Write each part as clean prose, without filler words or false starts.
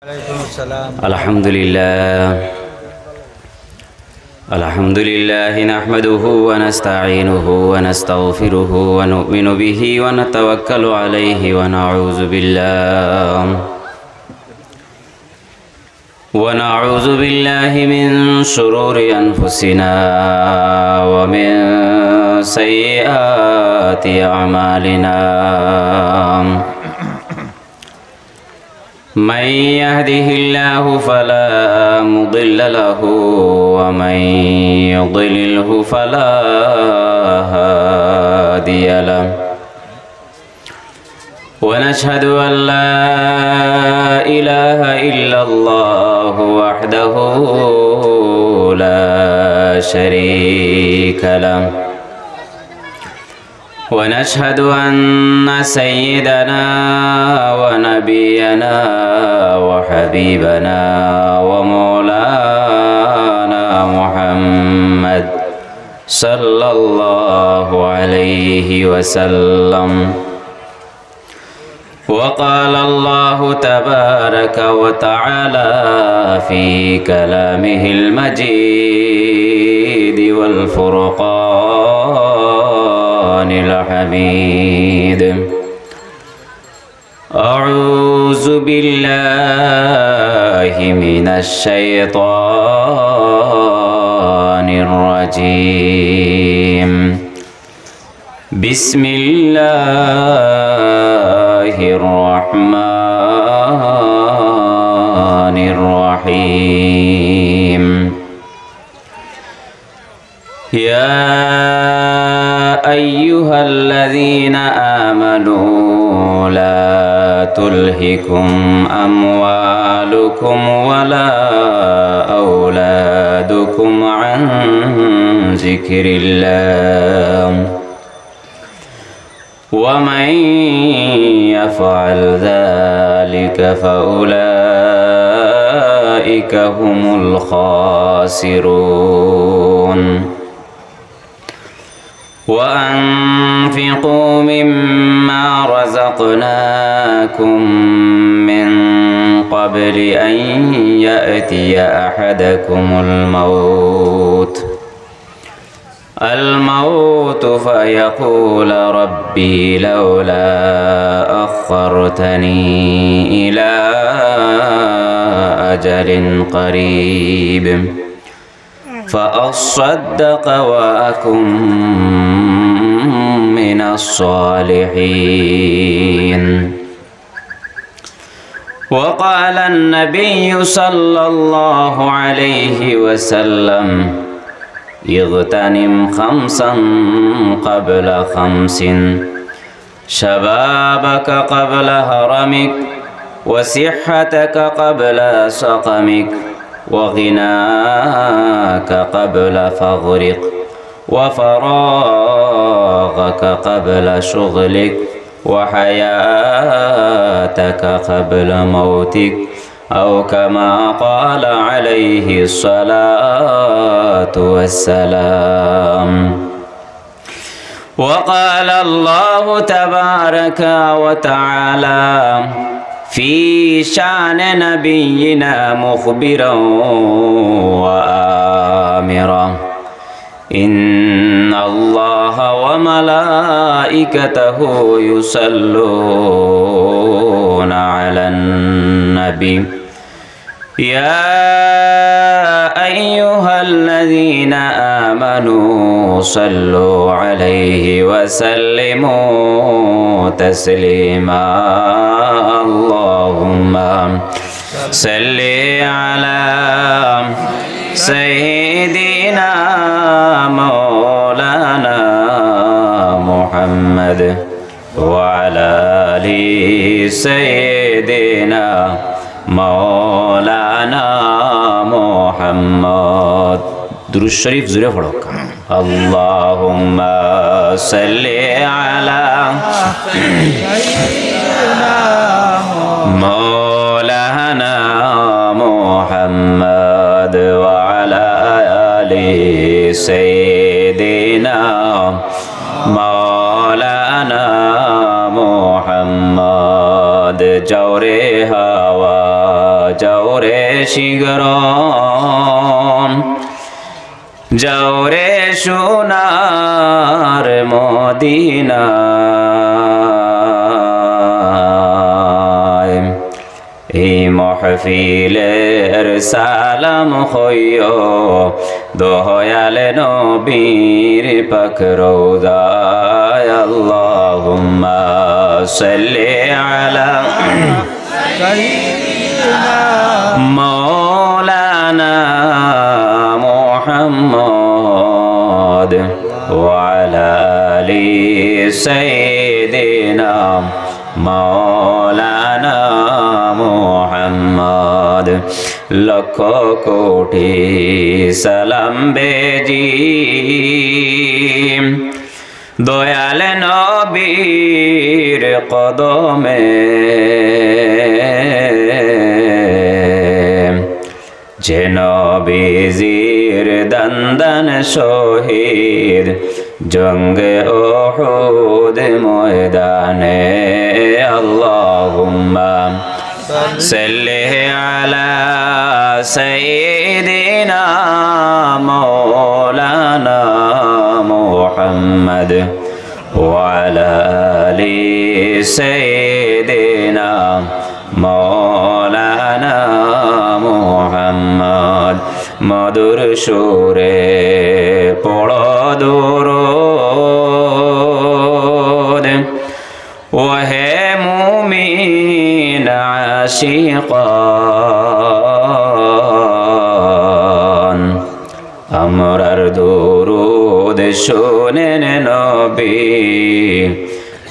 الحمد لله نحمده ونستعينه ونستغفره ونؤمن به ونتوكل عليه ونعوذ بالله من شرور أنفسنا ومن سيئات أعمالنا من يهده الله فلا مضل له ومن يضلله فلا هادي له ونشهد أن لا إله إلا الله وحده لا شريك له ونشهد أن سيدنا ونبينا وحبيبنا ومولانا محمد صلى الله عليه وسلم. وقال الله تبارك وتعالى في كلامه المجيد والفرقان الحميد: أعوذ بالله من الشيطان الرجيم. بسم الله الرحمن الرحيم. يا أيها الذين آمنوا لا تلهكم أموالكم ولا أولادكم عن ذكر الله ومن يفعل ذلك فأولئك هم الخاسرون. وأنفقوا مما رزقناكم من قبل أن يأتي أحدكم الموت فيقول ربي لولا أخرتني إلى أجل قريب فأصدق وأكن من الصالحين. وقال النبي صلى الله عليه وسلم: اغتنم خمسا قبل خمس: شبابك قبل هرمك، وصحتك قبل سقمك، وغناك قبل فقرك، وفراغك قبل شغلك، وحياتك قبل موتك، أو كما قال عليه الصلاة والسلام. وقال الله تبارك وتعالى في شأن نبينا مخبرا وآمرا: إن الله وملائكته يصلون على النبي يا أيها الذين آمنوا صلوا عليه وسلموا تسليما. اللهم صل على سيدنا مولانا محمد وعلى آل سيدنا مولانا محمد. दुरूद शरीफ ज़रूर पढ़ो. اللهم صل على مولانا محمد وعلى آل سيدنا مولانا محمد. جوري هوا যাওরে শীঘ্র যাওরে সোনার মদিনায় এই মহফিলের সালাম হইও দয়াল নবীর পাক রওজায় আল্লাহুম্মা সাল্লি আলা মাওলানা মুহাম্মদ ওয়া আলা আলি সাইয়্যিদিনা মাওলানা মুহাম্মদ লক্ষ কোটি সালাম বেজি দয়াল নবীর কদমে যে নবীজির দন্দন শহীদ জঙ্গে উহুদ ময়দানে আল্লাহুম্মা সাল্লি আলা সাইয়্যিদিনা মাওলানা মুহাম্মদ ওয়া আলা আলি সাইয়্যিদিনা মাওলানা মুহাম্মদ মধুর সুরে পড়ো দুরূদ ওহে মুমিন আশিকান আমরার দুরূদ শোনেন নবী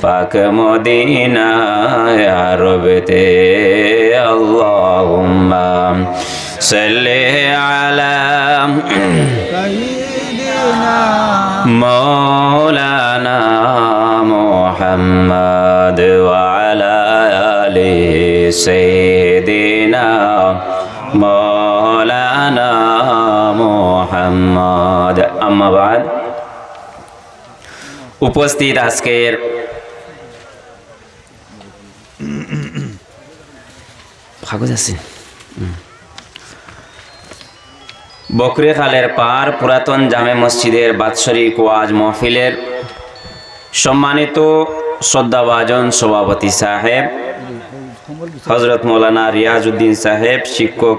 পাক মদিনায় আরবেতে আল্লাহুম্মা সাল্লি আলা সাইয়্যিদিনা মাওলানা মুহাম্মদ ওয়া আলা আলি সাইয়্যিদিনা মাওলানা মুহাম্মদ আম্মা বাদ উপস্থিত আজকের কাগজ আছে বকরি খালের পার পুরাতন জামে মসজিদের বাৎসরিক ওয়াজ মাহফিলের সম্মানিত শ্রদ্ধাভাজন সভাপতি সাহেব হযরত মৌলানা রিয়াজউদ্দিন সাহেব শিক্ষক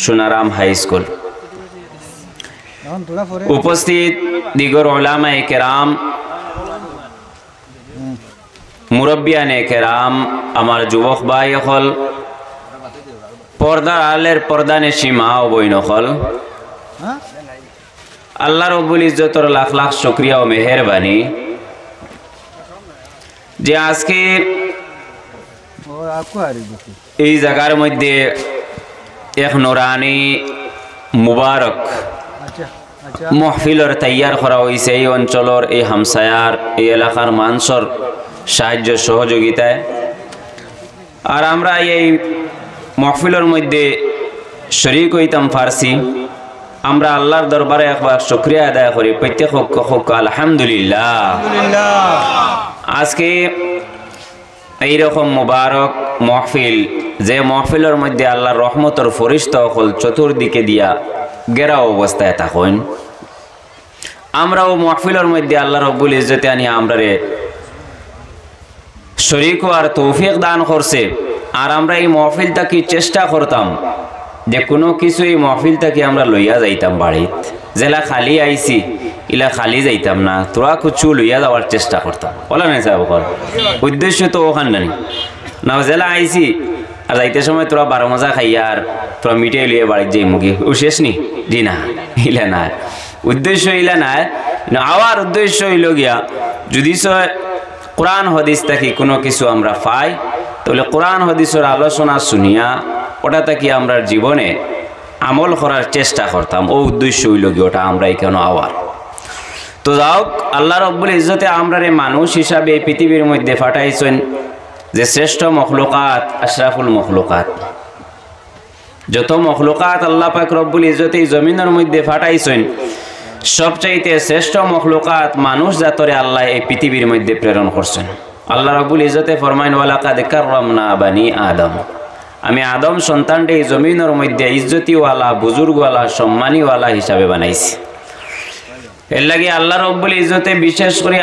সোনারাম হাই স্কুল উপস্থিত দিগর উলামায়ে কেরাম মুরব্বিয়ানে কেরাম আমার যুবক ভাই হল পর্দার আলের পর্দানেশী মা ও বইন হল আল্লাহ রব্বুল ইজ্জতের লাখ লাখ শুকরিয়া ও মেহেরবানি যে আজকে এই জায়গার মধ্যে এক নুরানি মুবারক মাহফিলর তৈয়ার করা হয়েছে এই অঞ্চলের এই হামসায়ার এই এলাকার মানুষের সাহায্য সহযোগিতায় আর আমরা এই মাহফিলের মধ্যে শরীক হইতাম পারছি আমরা আল্লাহর দরবারে একবার শুকরিয়া আদায় করি প্রত্যেক হোক আলহামদুলিল্লাহ। আজকে এইরকম মুবারক মাহফিল যে মাহফিলের মধ্যে আল্লাহর রহমতের ফরিস্তা হল চতুর্দিকে দিয়া গেরা অবস্থায় থাকেন আমরাও মাহফিলের মধ্যে আল্লাহ রব্বুল ইজ্জতে আনি আমরারে শরীক হওয়ার তৌফিক দান করছে আর আমরা এই মাহফিলটাকে চেষ্টা করতাম যে কোনো কিছু এই মাহফিলটাকে আমরা লইয়া যাইতাম বাড়িত জেলা খালি আইছি ইলা খালি যাইতাম না তোরা কিছু লইয়া যাওয়ার চেষ্টা করতাম বলা নাই সাহেব উদ্দেশ্য তো ওখান নাই না জেলা আইছি আর যাইতে সময় তোরা 12 মজা খাইয়া আর তোরা মিটিয়ে লিয়ে বাড়ির যাই মুখে ও শেষ নি জি না ইলা না উদ্দেশ্য ইলা নাই আওয়ার উদ্দেশ্য হইল গিয়া যদি কোরআন হাদিস থেকে কোনো কিছু আমরা পাই তাহলে কোরআন হাদিসের আলোচনা শুনিয়া ওটা থেকে আমরা জীবনে আমল করার চেষ্টা করতাম ও উদ্দেশ্য হইল গিয়ে ওটা আমরা এখানে আওয়ার তো যাও আল্লাহ রব্বুল ইজ্জতে আমরা মানুষ হিসাবে এই পৃথিবীর মধ্যে পাঠাইছেন যে শ্রেষ্ঠ মখলুকাত আশরাফুল মখলুকাত যত মখলুকাত আল্লাহ পাক রব্বুল ইজ্জতে এই জমিনের মধ্যে পাঠাইছেন সবচাইতে শ্রেষ্ঠ মখলুকাত মানুষ জাতরে আল্লাহ এই পৃথিবীর মধ্যে প্রেরণ করছেন। আল্লাহ রব্বুল ইজ্জতে ফরমাইন ওয়ালাকাদ কাররামনা বানি আদম আমি আদম সন্তানটি এই জমিনের মধ্যে ইজ্জতিওয়ালা বুজুর্গওয়ালা সম্মানীওয়ালা হিসাবে বানাইছি। এর লাগে আল্লাহ রব্বুল ইজ্জতে বিশেষ করে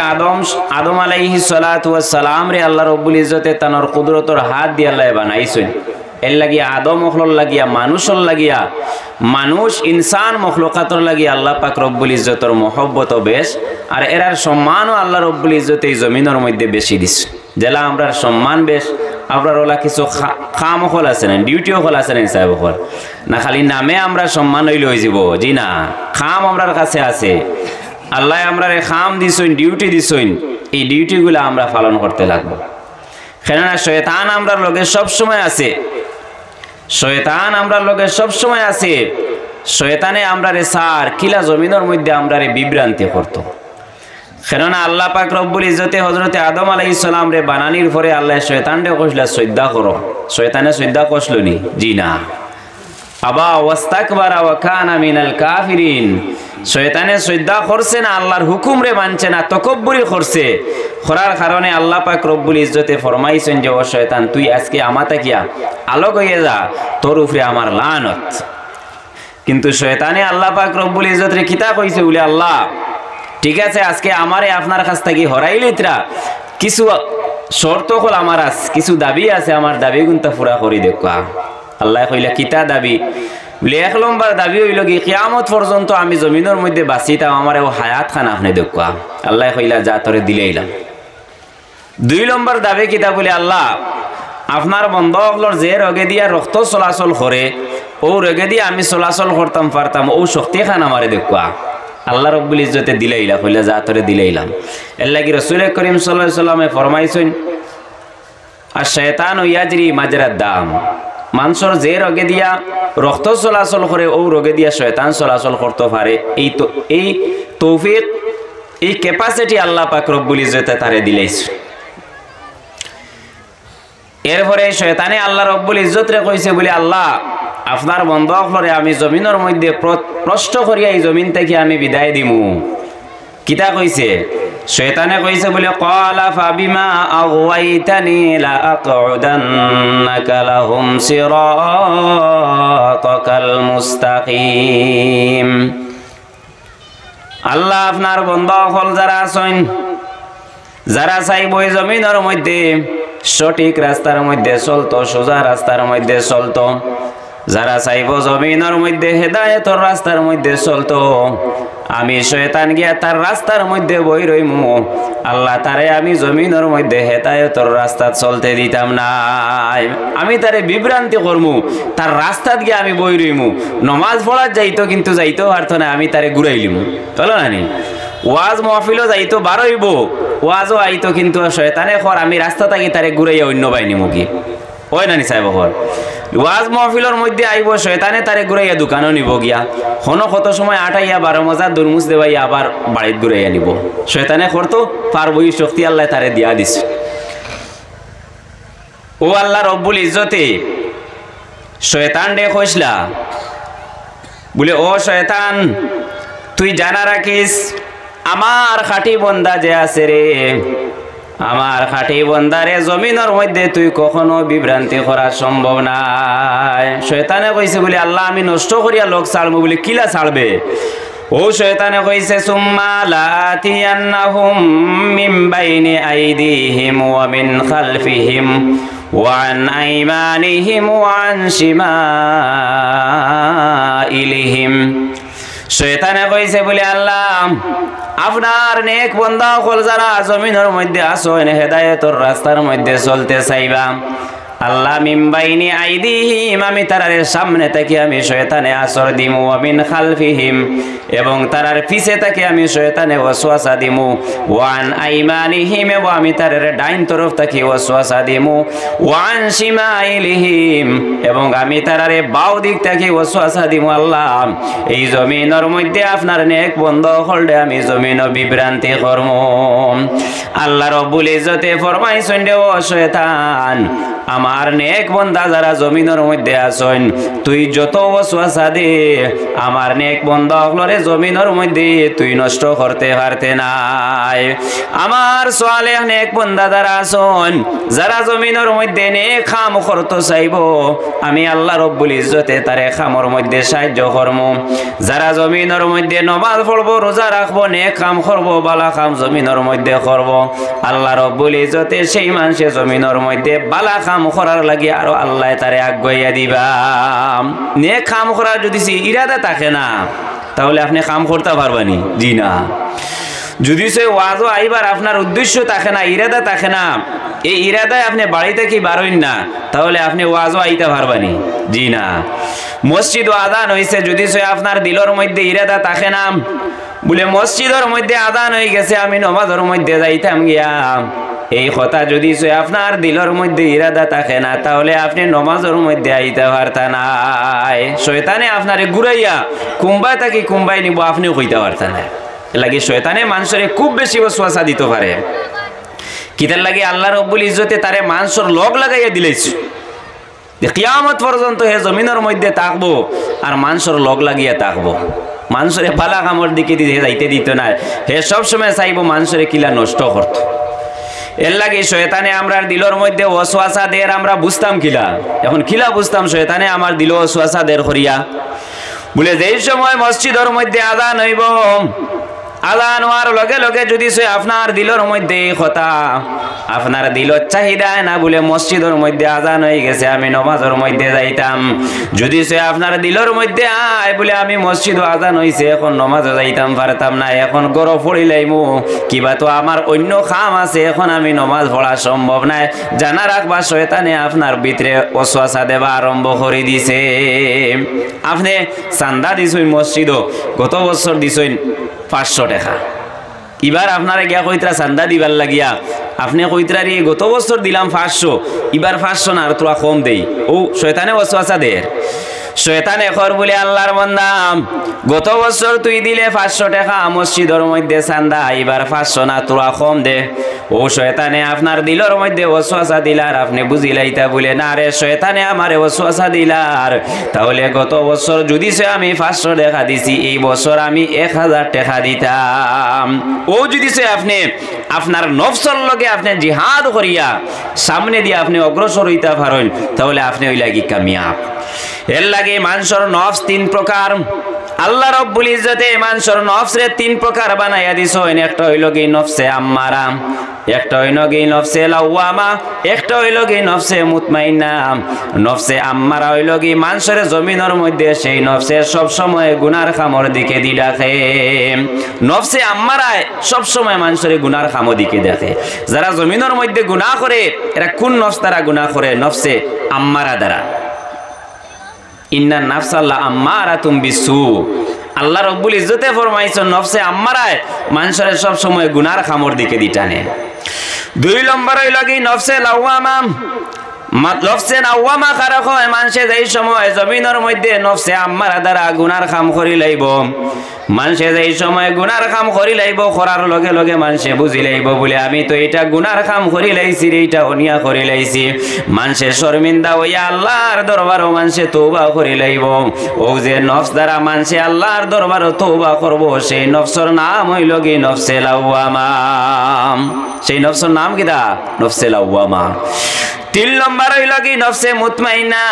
আদম আলাইহিস সালাতু ওয়াস সালাম রে আল্লাহ রব্বুল ইজ্জতে তানোর কুদরতর হাত দিয়ে আল্লাহ বানাইছেন। এর লাগিয়া আদম মখলুক লাগিয়া মানুষর লাগিয়া মানুষ ইনসান মখলুকাতর লাগিয়া আল্লাহ পাক রব্বুল ইজ্জতর মহব্বত বেশ আর এরার সম্মানও আল্লাহ রব্বুল ইজ্জতে এই জমিনের মধ্যে বেশি দিছে। জেলা আমরার সম্মান বেশ আপনার ওলা কিছু খাম হল আছে না ডিউটিও হল আছে না সাহেব হল না খালি নামে আমরা সম্মান হইলে হয়ে যাব জি না খাম আমরার কাছে আছে। আল্লাহ আমরা খাম দিছইন ডিউটি দিছইন এই ডিউটিগুলো আমরা পালন করতে লাগবো। কেননা শয়তান আমরা লোকে সবসময় আছে, শয়তান আমরা লোকে সবসময় আছে। শয়তানে আমরা রে সার কিলা জমিনের মধ্যে আমরা রে বিভ্রান্তি করতো। কেননা আল্লাহ পাক রব্বুল ইজ্জতে হযরতে আদম আলাইহিস সালাম রে বানানির পরে আল্লাহ শয়তান রে কইলা সজদা করো। শয়তানে সজদা করছলনি জি না আবা ওয়াস্তাকবারা ওয়া কানা মিনাল কাফিরিন। শয়তানে সজদা করছে না, আল্লাহর হুকুম রে মানছে না, তকব্বুরি করছে। করার কারণে আল্লাহ পাক রব্বুল ইজ্জতে ফরমাইছেন যে ও শয়তান তুই আজকে আমাতে কিয়া আলোক হয়ে যা, তোর উপরে আমার লানত। কিন্তু শয়তানে আল্লাহ পাক রব্বুল ইজ্জত রে কিতা কইছে বলে আল্লাহ ঠিক আছে আজকে আমারে আপনার কাছ থেকে হরাইলিতরা কিছু শর্ত হল আমার আছে, কিছু দাবি আছে, আমার দাবি গুনতা পুরা করি দেখা। আল্লাহ কইলা কিতা দাবি বলে এক নম্বর দাবি হইল কি কিয়ামত পর্যন্ত আমি জমিনের মধ্যে বাঁচিতাম, আমার ও হায়াত খান আপনি দেখা। আল্লাহ কইলা যা তোরে দিলেইলাম। দুই নম্বর দাবি কিতা বলে আল্লাহ আপনার বন্ধকলর যে রোগে দিয়া রক্ত চলাচল করে ও রোগে দিয়ে আমি চলাচল করতাম পারতাম ও শক্তি খান আমারে দেখা। আল্লাহ রব্বুল ইজ্জতে দিলাইলা কইলা যা তোরে দিলাইলাম। এর লাগি রাসূল করিম সাল্লাল্লাহু আলাইহি সাল্লামে ফরমাইছেন আর শয়তান ইয়াজরি মাজরাদ দাম, মানুষের যে রোগে দিয়া রক্ত চলাচল করে ও রোগে দিয়া শয়তান চলাচল করতে পারে। এই তৌফিক এই ক্যাপাসিটি আল্লাহ পাক রব্বুল ইজ্জতে তারে দিলাইছে। এরপরে শয়তানে আল্লাহ রব্বুল ইজ্জত রে কইছে বলে আল্লাহ আপনার বন্ধকলরে আমি জমিনের মধ্যে প্রশ্ন করিয়া এই জমিন থেকে আমি বিদায় দিমু। কিতা কইছে শয়তানে কইছে বলে ক্বালা ফাবিমা আগওয়াইতানি লা আকউদান্নাকা লাহুম সিরাতাকাল মুস্তাকিম। আল্লাহ আপনার বন্ধকল যারা আছেন যারা চাইব এই জমিনের মধ্যে সঠিক রাস্তার মধ্যে চলতো, সোজা রাস্তার মধ্যে চলতো, যারা চাইব জমিনের মধ্যে হেদায়েতর রাস্তার মধ্যে চলতো, আমি শয়তান গিয়া তার রাস্তার মধ্যে বই রইমু। আল্লাহ তারে আমি জমিনের মধ্যে হেদায়েতর রাস্তা চলতে দিতাম না, আমি তারে বিভ্রান্তি করমু, তার রাস্তাত গিয়ে আমি বই রইমু। নমাজ পড়ার যাইতো কিন্তু যাইতো পারতো না, আমি তারে ঘুরাইলিমু। চলো নানি ওয়াজ মহফিলও যাইতো বারইব, ওয়াজও আইতো কিন্তু শয়তানে খর আমি রাস্তা থাকি তারে ঘুরাইয়া অন্য বাইনি মুখি ওই নানি সাহেব খর ওয়াজ মহফিলের মধ্যে আইব শয়তানে তারে ঘুরাইয়া দোকানও নিব গিয়া হনো কত সময় আটাইয়া 12 মজার দুরমুজ দেবাই আবার বাড়িত ঘুরাইয়া নিব। শয়তানে করতো পারবই শক্তি আল্লাহ তারে দিয়া দিস। ও আল্লাহ রব্বুল ইজ্জতে শয়তান ডে কইসলা বলে ও শয়তান তুই জানা রাখিস আমার খাঁটি বন্দা যে আছে রে, আমার খাঁটি বন্দারে জমিনের মধ্যে তুই কখনো বিভ্রান্তি করা সম্ভব নাই। শয়তানে কইছে বলে আল্লাহ আমি নষ্ট করিয়া লোক ছাড়বো বলে কিলা ছাড়বে। ও শয়তানে কইছে সুম্মা লাতিয়ান্নাহুম মিন বাইনি আইদিহিম ওয়া মিন খালফিহিম ওয়া আন আইমানিহিম ওয়া আন শিমাইলিহিম। শয়তানে কইছে বলে আল্লাহ আপনার নেক বান্দা হল যারা জমিনের মধ্যে আসো হেদায়েতর রাস্তার মধ্যে চলতে চাইবা, আল্লাহ মিন বাইনি আইদিহিম আমি তারার সামনে থেকে আমি শয়তানে আসর দিমু, ওয়া মিন খালফিহিম এবং তারার পিছে থেকে আমি শয়তানে ওয়াসওয়াসা দিমু, ওয়া আন আইমানিহিম এবং আমি তারার ডাইন তরফ থেকে ওয়াসওয়াসা দিমু, ওয়া আন শিমাইলিহিম এবং আমি তারার বাও দিক থেকে ওয়াসওয়াসা দিমু। আল্লাহ এই জমিনের মধ্যে আপনার নেক বন্ধ হলডে আমি জমিন বিভ্রান্তি করমু। আল্লাহ রব্বুল ইজ্জতে ফরমাইছেন রে ও শয়তান আমার নেক বান্দা যারা জমিনের মধ্যে আছেন তুই যত ওয়াসওয়াসা দে আমার নেক বান্দা হলরে জমিনের মধ্যে তুই নষ্ট করতে পারতে নাই। আমার সালেহ নেক বান্দা যারা আছেন যারা জমিনের মধ্যে নেক কাম করতে চাইব আমি আল্লাহ রব্বুল ইজ্জতে তারে কামের মধ্যে সাহায্য করব। যারা জমিনের মধ্যে নামাজ পড়ব রোজা রাখবো নেক কাম করব বালা কাম জমিনের মধ্যে করব আল্লাহ রব্বুল ইজ্জতে সেই মানুষে জমিনের মধ্যে বালা কাম করার লাগি আর আল্লাহ তারে আগাইয়া দিবা। নেক কাম করার যদি ইরাদা থাকে না তাহলে আপনি কাম করতে পারবেনি, জি না। যদি সে ওয়াজও আইবার আপনার উদ্দেশ্য থাকে না, ইরাদা থাকে না, এই ইরাদায় আপনি বাড়িতে কি বারোইন না তাহলে আপনি ওয়াজও আইতে পারবেনি, জি না। মসজিদ আদান হয়েছে যদি সে আপনার দিলের মধ্যে ইরাদা থাকে না বলে মসজিদের মধ্যে আদান হয়ে গেছে আমি নামাজের মধ্যে যাইতাম গিয়া, এই কথা যদি সে আপনার দিলের মধ্যে ইরাদা থাকে না তাহলে আপনি নামাজের মধ্যে আইতে পারতেন না। শয়তানে আপনারে ঘুরাইয়া কুম্বাই থাকি কুম্বাই নিব আপনি কইতে পারতেন না। লাগে শয়তানে মানুষের খুব বেশি ওয়াসওয়াসা দিতে পারে। কিতার লাগে আল্লাহ রব্বুল ইজ্জতে তারে মানুষের লগ লাগাইয়া দিলেছে কিয়ামত পর্যন্ত হে জমিনের মধ্যে থাকবো আর মানুষের লগ লাগিয়া থাকবো। মানুষের পালা কামড় দিকে যাইতে দিত না, হে সবসময় চাইব মানুষের কিলা নষ্ট করত। এর লাগে শয়তানে আমরার দিলের মধ্যে ওয়াসওয়াসা দের আমরা বুঝতাম কিলা, এখন কিলা বুঝতাম শয়তানে আমার দিল ওয়াসওয়াসা দের করিয়া বলে যেই সময় মসজিদের মধ্যে আযান হইব আযান হওয়ার লগে লগে যদি সে আপনার দিলের মধ্যে কথা আপনার দিলত চাহিদা না বলে মসজিদের মধ্যে আযান হয়ে গেছে আমি নামাজের মধ্যে যাইতাম, যদি সে আপনার দিলের মধ্যে আয় বলে আমি মসজিদ আযান হইছে এখন নামাজে যাইতাম পারতাম না, এখন গরো পড়িলাইমু কিবা তো আমার অন্য কাম আছে এখন আমি নামাজ পড়া সম্ভব নাই, জানা রাখবা শয়তানে আপনার ভিতরে ওয়াসওয়াসা দেবা আরম্ভ করে দিছে। আপনি চান্দা দিছেন মসজিদও গত বছর দিছেন 500 টাকা, এবার আপনারা গিয়া কইতরা চান্দা দিবার লাগিয়া আপনি কইতরারি গত বছর দিলাম 500 এবার 500 না আর তোরা কম দেই, ও শয়তানে ওয়াসওয়াসা দেয়। শয়তানে কর বলে আল্লাহর বান্দা গত বছর তুই দিলে 500 টাকা মসজিদের মধ্যে চান্দা এবার 500 না তোরা কম দে, ও শয়তানে আপনার দিলের মধ্যে ওয়াসওয়াসা দিলার আপনি বুঝিলাইতা বলে না রে শয়তানে আমারে ওয়াসওয়াসা দিলার, তাহলে গত বছর যদি সে আমি 500 টাকা দিছি এই বছর আমি 1000 টাকা দিতাম। ও যদি সে আপনি আপনার নফসের লগে আপনি জিহাদ করিয়া সামনে দিয়ে আপনি অগ্রসর হইতে পারেন তাহলে আপনি ওই লাগি কামিয়াব। এর লাগে মানুষের নফস 3 প্রকার, আল্লাহ রব্বুল ইজ্জতে মানুষের নফসরে 3 প্রকার বানাইয়া দিছেন। একটা হইল কি নফসে আম্মারা, একটা হইল কি নফসে লাওয়ামা, একটা হইল কি নফসে মুতমাইন্না। নফসে আম্মারা হইল কি মানুষের জমিনের মধ্যে সেই নফসে সব সময় গুনার কামর দিকে দি ডাকে। নফসে আম্মারায় সব সময় মানুষের গুনার কামর দিকে দেখে। যারা জমিনের মধ্যে গুনাহ করে এরা কোন নফস দ্বারা গুনাহ করে? নফসে আম্মারা দ্বারা। ইন্না নাফসাল্লা আম্মারাতুম বিসু, আল্লাহ রব্বুল ইজ্জতে ফরমাইছেন নফসে আম্মারায় মানুষের সব সময় গুনার খামর দিকে দিটানে। 2 নম্বর হইল কি নফসে লাওয়ামা। নফসে লাওয়ামা কারা হয় মানুষে যেই সময় জমিনের মধ্যে নফসে আম্মারা দ্বারা গুনার কাম করি লাইব, মানুষে যেই সময় গুনার কাম করি লাইব করার লগে লগে মানুষে বুঝি লাইব বলে আমি তো এটা গুনার কাম করি লাইছি এইটা অনিয়া করি লাইছি, মানুষে শর্মিন্দা হইয়া আল্লাহর দরবারও মানুষে তওবা করি লাইব। ও যে নফস দ্বারা মানুষে আল্লাহর দরবারও তওবা করব সেই নফসের নাম হইল কি নফসে লাওয়ামা। সেই নফসের নাম কিটা? নফসে লাওয়ামা। 3 নম্বর হইল কি নফসে মুতমাইন্না।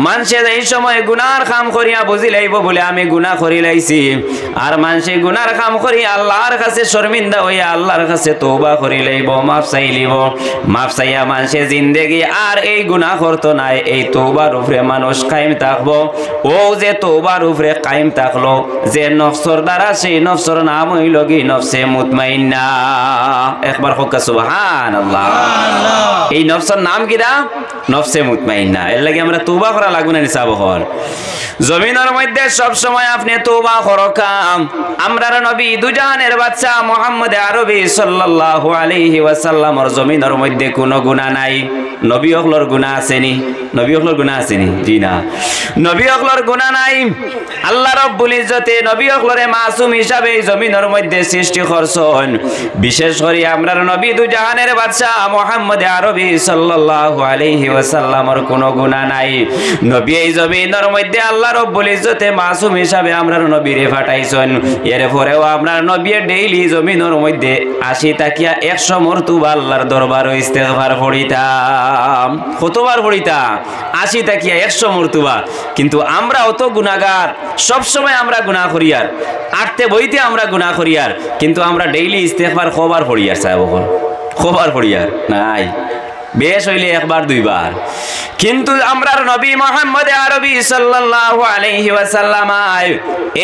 মানুষে এই সময় গুনার কাম করিয়া বুঝি লাইব বলে আমি গুনাহ করি লাইছি, আর মানুষে গুনার কাম করি আল্লাহর কাছে শর্মিন্দা হইয়া আল্লাহর কাছে তওবা করি লাইব, মাফ চাই লিব। মাফ চাইয়া মানুষে জিন্দেগি আর এই গুনাহ করতো নাই, এই তওবার উপরে মানুষ কায়েম থাকবো। ও যে তওবার উপরে কায়েম থাকলো যে নফসর দ্বারা সেই নফসর নাম হইল কি নফসে মুতমাইন্না। একবার হোক সুবহানাল্লাহ। এই নফসর নাম কিরা? নফসে মুতমাইন্না। এর লাগে আমরা তওবা করা লাগবে না নিসাব হল। জমিনের মধ্যে সব সময় আপনি তওবা করকাম। আমরার নবী দুজাহানের বাদশা মুহাম্মদ আরবি সাল্লাল্লাহু আলাইহি ওয়াসাল্লামর জমিনের মধ্যে কোনো গুনাহ নাই। নবী হকলর গুনাহ আসেনি? নবী হকলর গুনাহ আসেনি? জি না, নবী হকলর গুনাহ নাই। আল্লাহ রাব্বুল ইজ্জতে নবী হকলরে মাসুম হিসাবে জমিনের মধ্যে সৃষ্টি করছেন। বিশেষ করে আমরার নবী দুজাহানের বাদশা মুহাম্মদ আরবি সাল্লাল্লাহু আলাইহি ওয়াসাল্লামের কোনো গুনাহ নাই। নবী এই জমিনের মধ্যে আল্লাহ রাব্বুল ইজ্জতে মাসুম হিসাবে আমরার নবীরে পাঠাইছেন। এরপরেও আমরার নবী ডেইলি জমিনের মধ্যে 80 তাকিয়া 100 মরতবা আল্লাহর দরবারে ইস্তেগফার পড়িতাম। কতবার পড়িতাম? 80 তাকিয়া 100 মরতবা। কিন্তু আমরা অত গুনাহগার, সব সময় আমরা গুনাহ করি, আর আটতে বইতে আমরা গুনাহ করি, আর কিন্তু আমরা ডেইলি ইস্তেগফার কবার পড়ি আর সাহেব কবার পড়ি আর নাই, বেশ হইলে একবার দুইবার। কিন্তু আমরার নবী মুহাম্মদ আরবি সাল্লাল্লাহু আলাইহি ওয়াসাল্লাম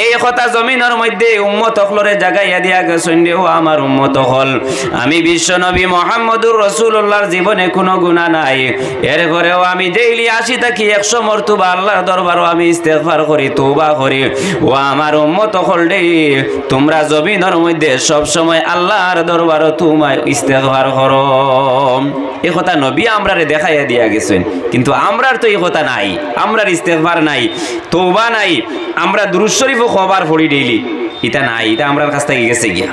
এই কথা জমিনের মধ্যে উম্মত হলরে জাগাইয়া দিয়া গেছেন। ও আমার উম্মত হল, আমি বিশ্ব নবী মুহাম্মদুর রাসূলুল্লাহর জীবনে কোনো গুনাহ নাই, এরপরেও আমি ডেইলি 80 থেকে 100 মরতবা আল্লাহর দরবারে আমি ইস্তেগফার করি, তওবা করি। ও আমার উম্মত হল রে, তোমরা জমিনের মধ্যে সব সময় আল্লাহর দরবারে তোমরা ইস্তেগফার করো। এই কথা নবী আমরারে দেখাইয়া দিয়া গেছেন, কিন্তু আমরার তো এই কথা নাই, আমরার ইস্তেগফার নাই, তওবা নাই, আমরা দুরূদ শরীফও কবার পড়ি ডেইলি, এটা নাই, এটা আমরার কাছ থেকে গেছে গিয়া,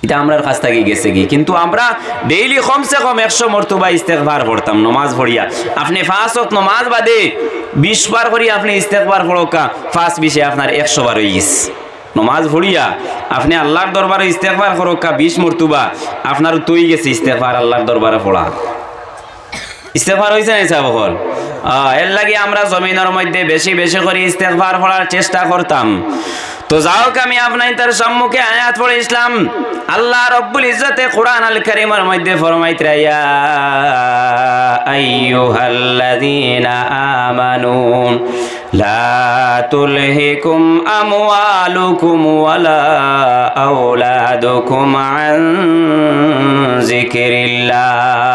এটা আমরার কাছ থেকে গেছে গিয়ে। কিন্তু আমরা ডেইলি কমসে কম 100 মরতবা ইস্তেগফার পড়তাম নমাজ পড়িয়া। আপনি 5 ওয়াক্ত নমাজ বাদে 20 বার করি আপনি ইস্তেগফার পড়োকা, 5 20 আপনার 100 বার হয়ে গেছে। নমাজ পড়িয়া আপনি আল্লাহর দরবারে ইস্তেগফার করোকা 20 মরতবা, আপনার তুই গেছে ইস্তেগফার আল্লাহর দরবারে পড়া। ইস্তেগফার হইছে না সাহেব? এর লাগি আমরা জমিনের মধ্যে বেশি বেশি করে ইস্তেগফার পড়ার চেষ্টা করতাম। তো যাও আমি আপনাদের সম্মুখে আয়াত পড়ে ইসলাম। আল্লাহ রাব্বুল ইজ্জতে কুরআন আল কারীমের মধ্যে ফরমাইতে, ইয়া আইয়ুহাল্লাযীনা আমানু লা তুলহিকুম আমওয়ালুকুম ওয়ালা আওলাদুকুম আন যিকরিল্লাহ।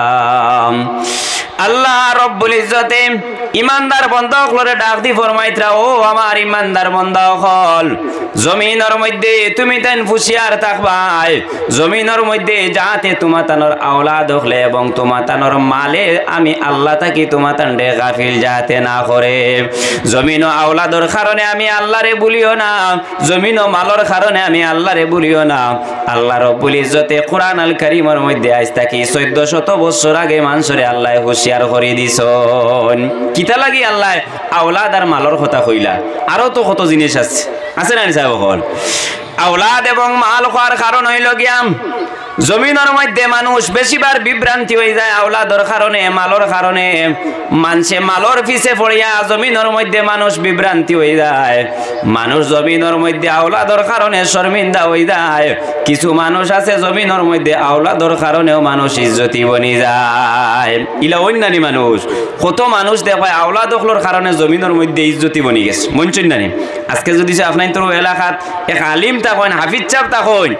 আল্লাহ রাব্বুল ইজ্জতে ইমানদার বান্দাগুলোরে ডাক দি ফরমাইতরা, ও আমার ইমানদার বান্দাগণ, জমিনের মধ্যে তুমি তান হুঁশিয়ার থাকবাই, জমিনের মধ্যে যাতে তোমাতানোর আওলাদ হলে এবং তোমাতানোর মালে আমি আল্লাহ থাকি তোমাতানরে গাফিল যাতে না করে। জমিন ও আওলাদর কারণে আমি আল্লাহরে ভুলিও না, জমিন ও মালর কারণে আমি আল্লাহরে ভুলিও না। আল্লাহ রাব্বুল ইজ্জতে কুরআন আল কারীমের মধ্যে আজ থাকি 1400 বছর আগে মানুষরে আল্লাহ হুঁশিয়ার করে দিছন। কিতা লাগি আল্লাহ আওলাদ আর মালর কথা কইলা? আরো তো কত জিনিস আছে না সাহেব? আওলাদ এবং মাল হওয়ার কারণ হইল গিয়া জমিনের মধ্যে মানুষ বেশিবার বিভ্রান্তি হয়ে যায় আওলাদর কারণে, মালর কারণে। মানুষে মালর পিছে পড়িয়া জমিনের মধ্যে মানুষ বিভ্রান্তি হয়ে যায়। মানুষ জমিনের মধ্যে আওলাদর কারণে শর্মিন্দা হয়ে যায়। কিছু মানুষ আছে জমিনের মধ্যে আওলাদর কারণেও মানুষ ইজ্জতি বনি যায়। ইলা অন্যান্য মানুষ, কত মানুষ দেখো আওলাদর কারণে জমিনের মধ্যে ইজ্জতি বনি গেছে। মনচুন নানি আজকে যদি আপনার তোর এলাকাত এক আলিম থাকেন, হাফিজ সাহেব থাকেন,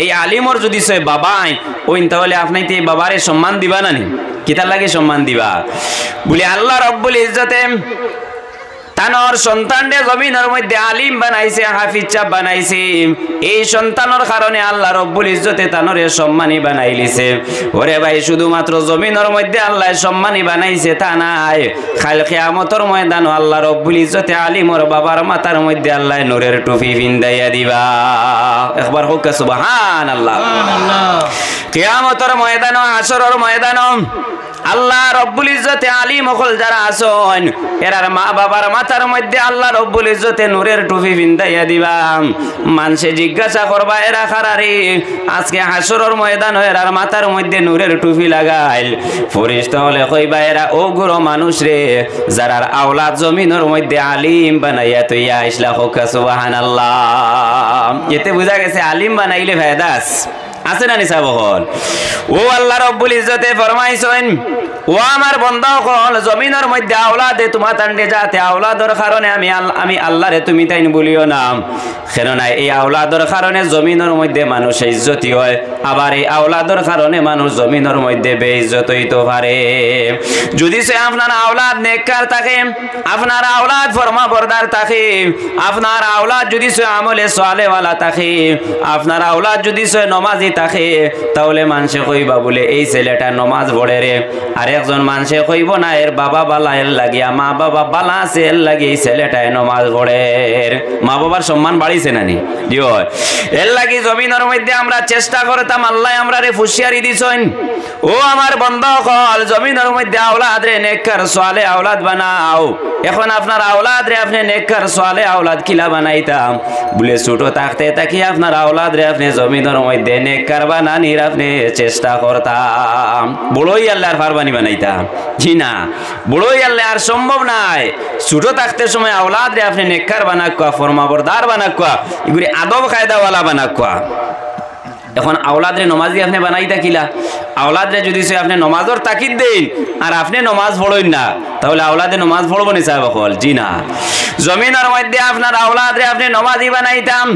এই আলিমর যদি সে বাবা ওই তাহলে আপনি তো এই বাবারে সম্মান দিবা না? কিতার লাগে সম্মান দিবা? বলি আল্লাহ রাব্বুল ইজ্জতে তানোর সন্তানরে জমিনের মধ্যে আলিম বানাইছে, হাফিজ সাহেব বানাইছে। এই সন্তানের কারণে আল্লাহ রাব্বুল ইজ্জতে তানোরে সম্মানী বানাইলিছে। ওরে ভাই, শুধুমাত্র জমিনের মধ্যে আল্লাহ সম্মানী বানাইছে তা নাই, কাল কিয়ামতের ময়দানে আল্লাহ রাব্বুল ইজ্জতে আলিমর বাবার মাথার মধ্যে আল্লাহ নূরের টুপি ভিন্দাইয়া দিবা। একবার হোক সুবহানাল্লাহ। কিয়ামতের ময়দানে, হাসরের ময়দানে আল্লাহ রাব্বুল ইজ্জতে আলিম হল যারা আছেন, এরার মা বাবার মাথার মধ্যে আল্লাহ রাব্বুল ইজ্জতে নূরের টুপি ভিন্দাইয়া দিবা। মানুষে জিজ্ঞাসা করবা, এরা কারারে আজকে হাসরের ময়দানে এরার মাথার মধ্যে নূরের টুপি লাগাইল? ফেরেশতা হলে কইবা, এরা ও গুরু মানুষ রে, যারার আওলাদ জমিনের মধ্যে আলিম বানাইয়া তৈয়া আইসলা। হোক সুবহানাল্লাহ। এতে বোঝা গেছে আলিম বানাইলে ফায়দা আছে না নিসা বহল? ও আল্লাহ রাব্বুল ইজ্জতে ফরমাইছেন, ও আমার বান্দা হল জমিনের মধ্যে আওলাদে তোমার তান্ডে যাতে আওলাদর কারণে আমি আল্লাহরে তুমি তাই বলিও না। কেননা এই আওলাদর কারণে জমিনের মধ্যে মানুষ ইজ্জতি হয়, আবার এই আওলাদর কারণে মানুষ জমিনের মধ্যে বেইজ্জত হইতে পারে। যদি সে আপনার আওলাদ নেককার থাকে, আপনার আওলাদ ফরমাবরদার থাকে, আপনার আওলাদ যদি সে আমলে সালেহওয়ালা থাকে, আপনার আওলাদ যদি সে নমাজি থাকে, তাহলে মানুষে কইবা বলে এই ছেলেটা নমাজ পড়ে রে, আরে একজন মানুষে কইব না এর বাবা বালা এর লাগিয়া মা বাবা বালা আছে এর লাগি ছেলেটায় নমাজ পড়ে মা বাবার সম্মান বাড়িছে নানি জিও এর লাগি জমিনের মধ্যে আমরা চেষ্টা করতাম আল্লাহ আমরা রে ফুসিয়ারি দিছেন ও আমার বন্ধু হল জমিনের মধ্যে আওলাদ রে নেককার সালে আওলাদ বানাও এখন আপনার আওলাদ রে আপনি নেককার সালে আওলাদ কিলা বানাইতাম বলে ছোট থাকতে থাকি আপনার আওলাদ রে আপনি জমিনের মধ্যে নেককার বানানির আপনি চেষ্টা করতাম বড়ই আল্লাহর ফারবানি বানাইতাম জি না বড়ই আল্লাহ আর সম্ভব নাই ছোট থাকতে সময় আওলাদ রে আপনি নেককার বানাকুয়া ফরমাবরদার বানাকুয়া এগুলি আদব কায়দাওয়ালা বানাকুয়া এখন আওলাদরে নমাজি আপনি বানাইতা কিলা আওলাদরে যদি সে আপনি নমাজর তাকিদ দেন আর আপনি নমাজ পড়েন না তাহলে আওলাদে নমাজ পড়বো নি সাহেব বল জি না জমিনের মধ্যে আপনার আওলাদরে আপনি নমাজি বানাইতাম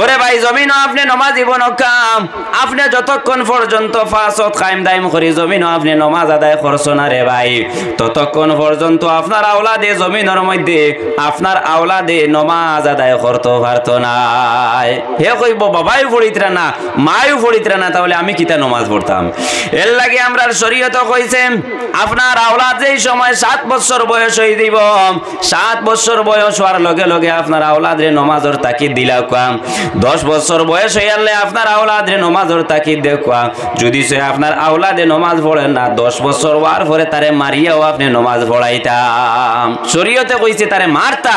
ওরে ভাই জমিনও আপনি নমাজি বনকাম আপনি যতক্ষণ পর্যন্ত পাঁচ ওয়াক্ত কায়েম দায়েম করে জমিনও আপনি নমাজ আদায় করছো না রে ভাই ততক্ষণ পর্যন্ত আপনার আওলাদে জমিনের মধ্যে আপনার আওলাদে নমাজ আদায় করতে পারতো না হে কইব বাবাই পড়িতরা না মায়ও পড়িতরা না তাহলে আমি কিতা নমাজ পড়তাম এর লাগে আমরা শরীয়ত কইছেন আপনার আওলাদ যেই সময় 7 বছর বয়স হই দিব 7 বছর বয়স হওয়ার লগে লগে আপনার আওলাদরে নমাজের তাকিদ দিলা কাম 10 বছর বয়স হয়ে গেলে আপনার আওলাদে নমাজের তাকিদ দেখুয়া যদি সে আপনার আওলাদে নমাজ পড়েন না 10 বছর হওয়ার পরে তারে মারিয়াও আপনি নমাজ পড়াইতাম শরীয়তে কইছে তারে মারতা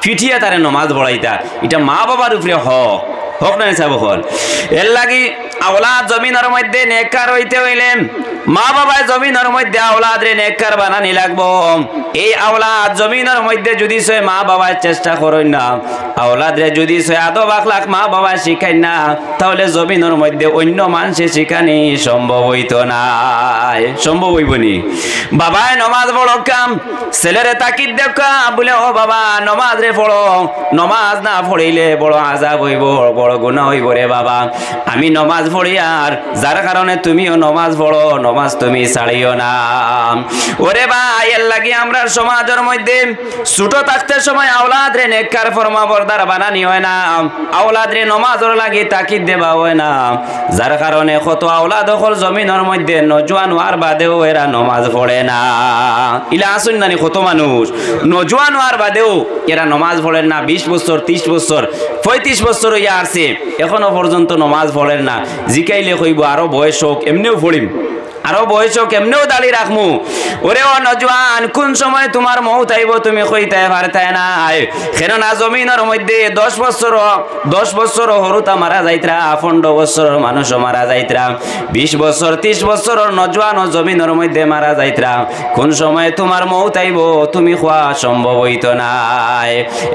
পিঠিয়া তারে নমাজ পড়াইতা এটা মা বাবার উপরে হক না সাহেব হল এর লাগি আওলাদ জমিনের মধ্যে নেককার হইতে হইলে মা বাবা জমিনের মধ্যে আওলাদ রে নেককার বানানি লাগবো এই আওলাদ জমিনের মধ্যে যদি সে মা বাবা চেষ্টা করেন না আওলাদ রে যদি সে আদব আখলাক মা বাবা শিখাই না তাহলে জমিনের মধ্যে অন্য মানুষে শিখানি সম্ভব হইতো না সম্ভব হইবনি বাবায় নমাজ পড়ো কাম ছেলেরে তাকিদ দেখা বলে ও বাবা নমাজ রে পড়ো নমাজ না পড়িলে বড় আযাব হইব বড় গুনাহ হইব রে বাবা আমি নমাজ পড়ি আর যার কারণে তুমিও নমাজ পড়ো নমাজ তুমি ছাড়িও না ওরে ভাই এর লাগি আমরা সমাজের মধ্যে ছোট থাকতে সময় আওলাদ রে নেককার ফরমাবরদার বানানি হয় না আওলাদ রে নমাজের লাগি তাকিদ দেবা হয় না যার কারণে কত আওলাদ হল জমিনের মধ্যে নজওয়ান হওয়ার বাদেও এরা নমাজ পড়ে না ইলা আসুন নানি কত মানুষ নজওয়ান হওয়ার বাদেও এরা নমাজ পড়েন না 20 বছর 30 বছর 35 বছর হইয়া আসছে এখনো পর্যন্ত নমাজ পড়েন না জিকাইলে কইব আরো বয়স হোক এমনিও পড়িম আরো বয়স কেমনেও দাঁড়ি রাখমু ওরে ও নজওয়ান কোন সময় তোমার মৌত আইব তুমি কইতে পারতাই না কেননা জমিনের মধ্যে 10 বছর হরুতা মারা যাইতরা 15 বছর মানুষ মারা যাইতরা 20 বছর 30 বছর নজওয়ান ও জমিনের মধ্যে মারা যাইতরা কোন সময় তোমার মৌত আইব তুমি খোয়া সম্ভব হইতো না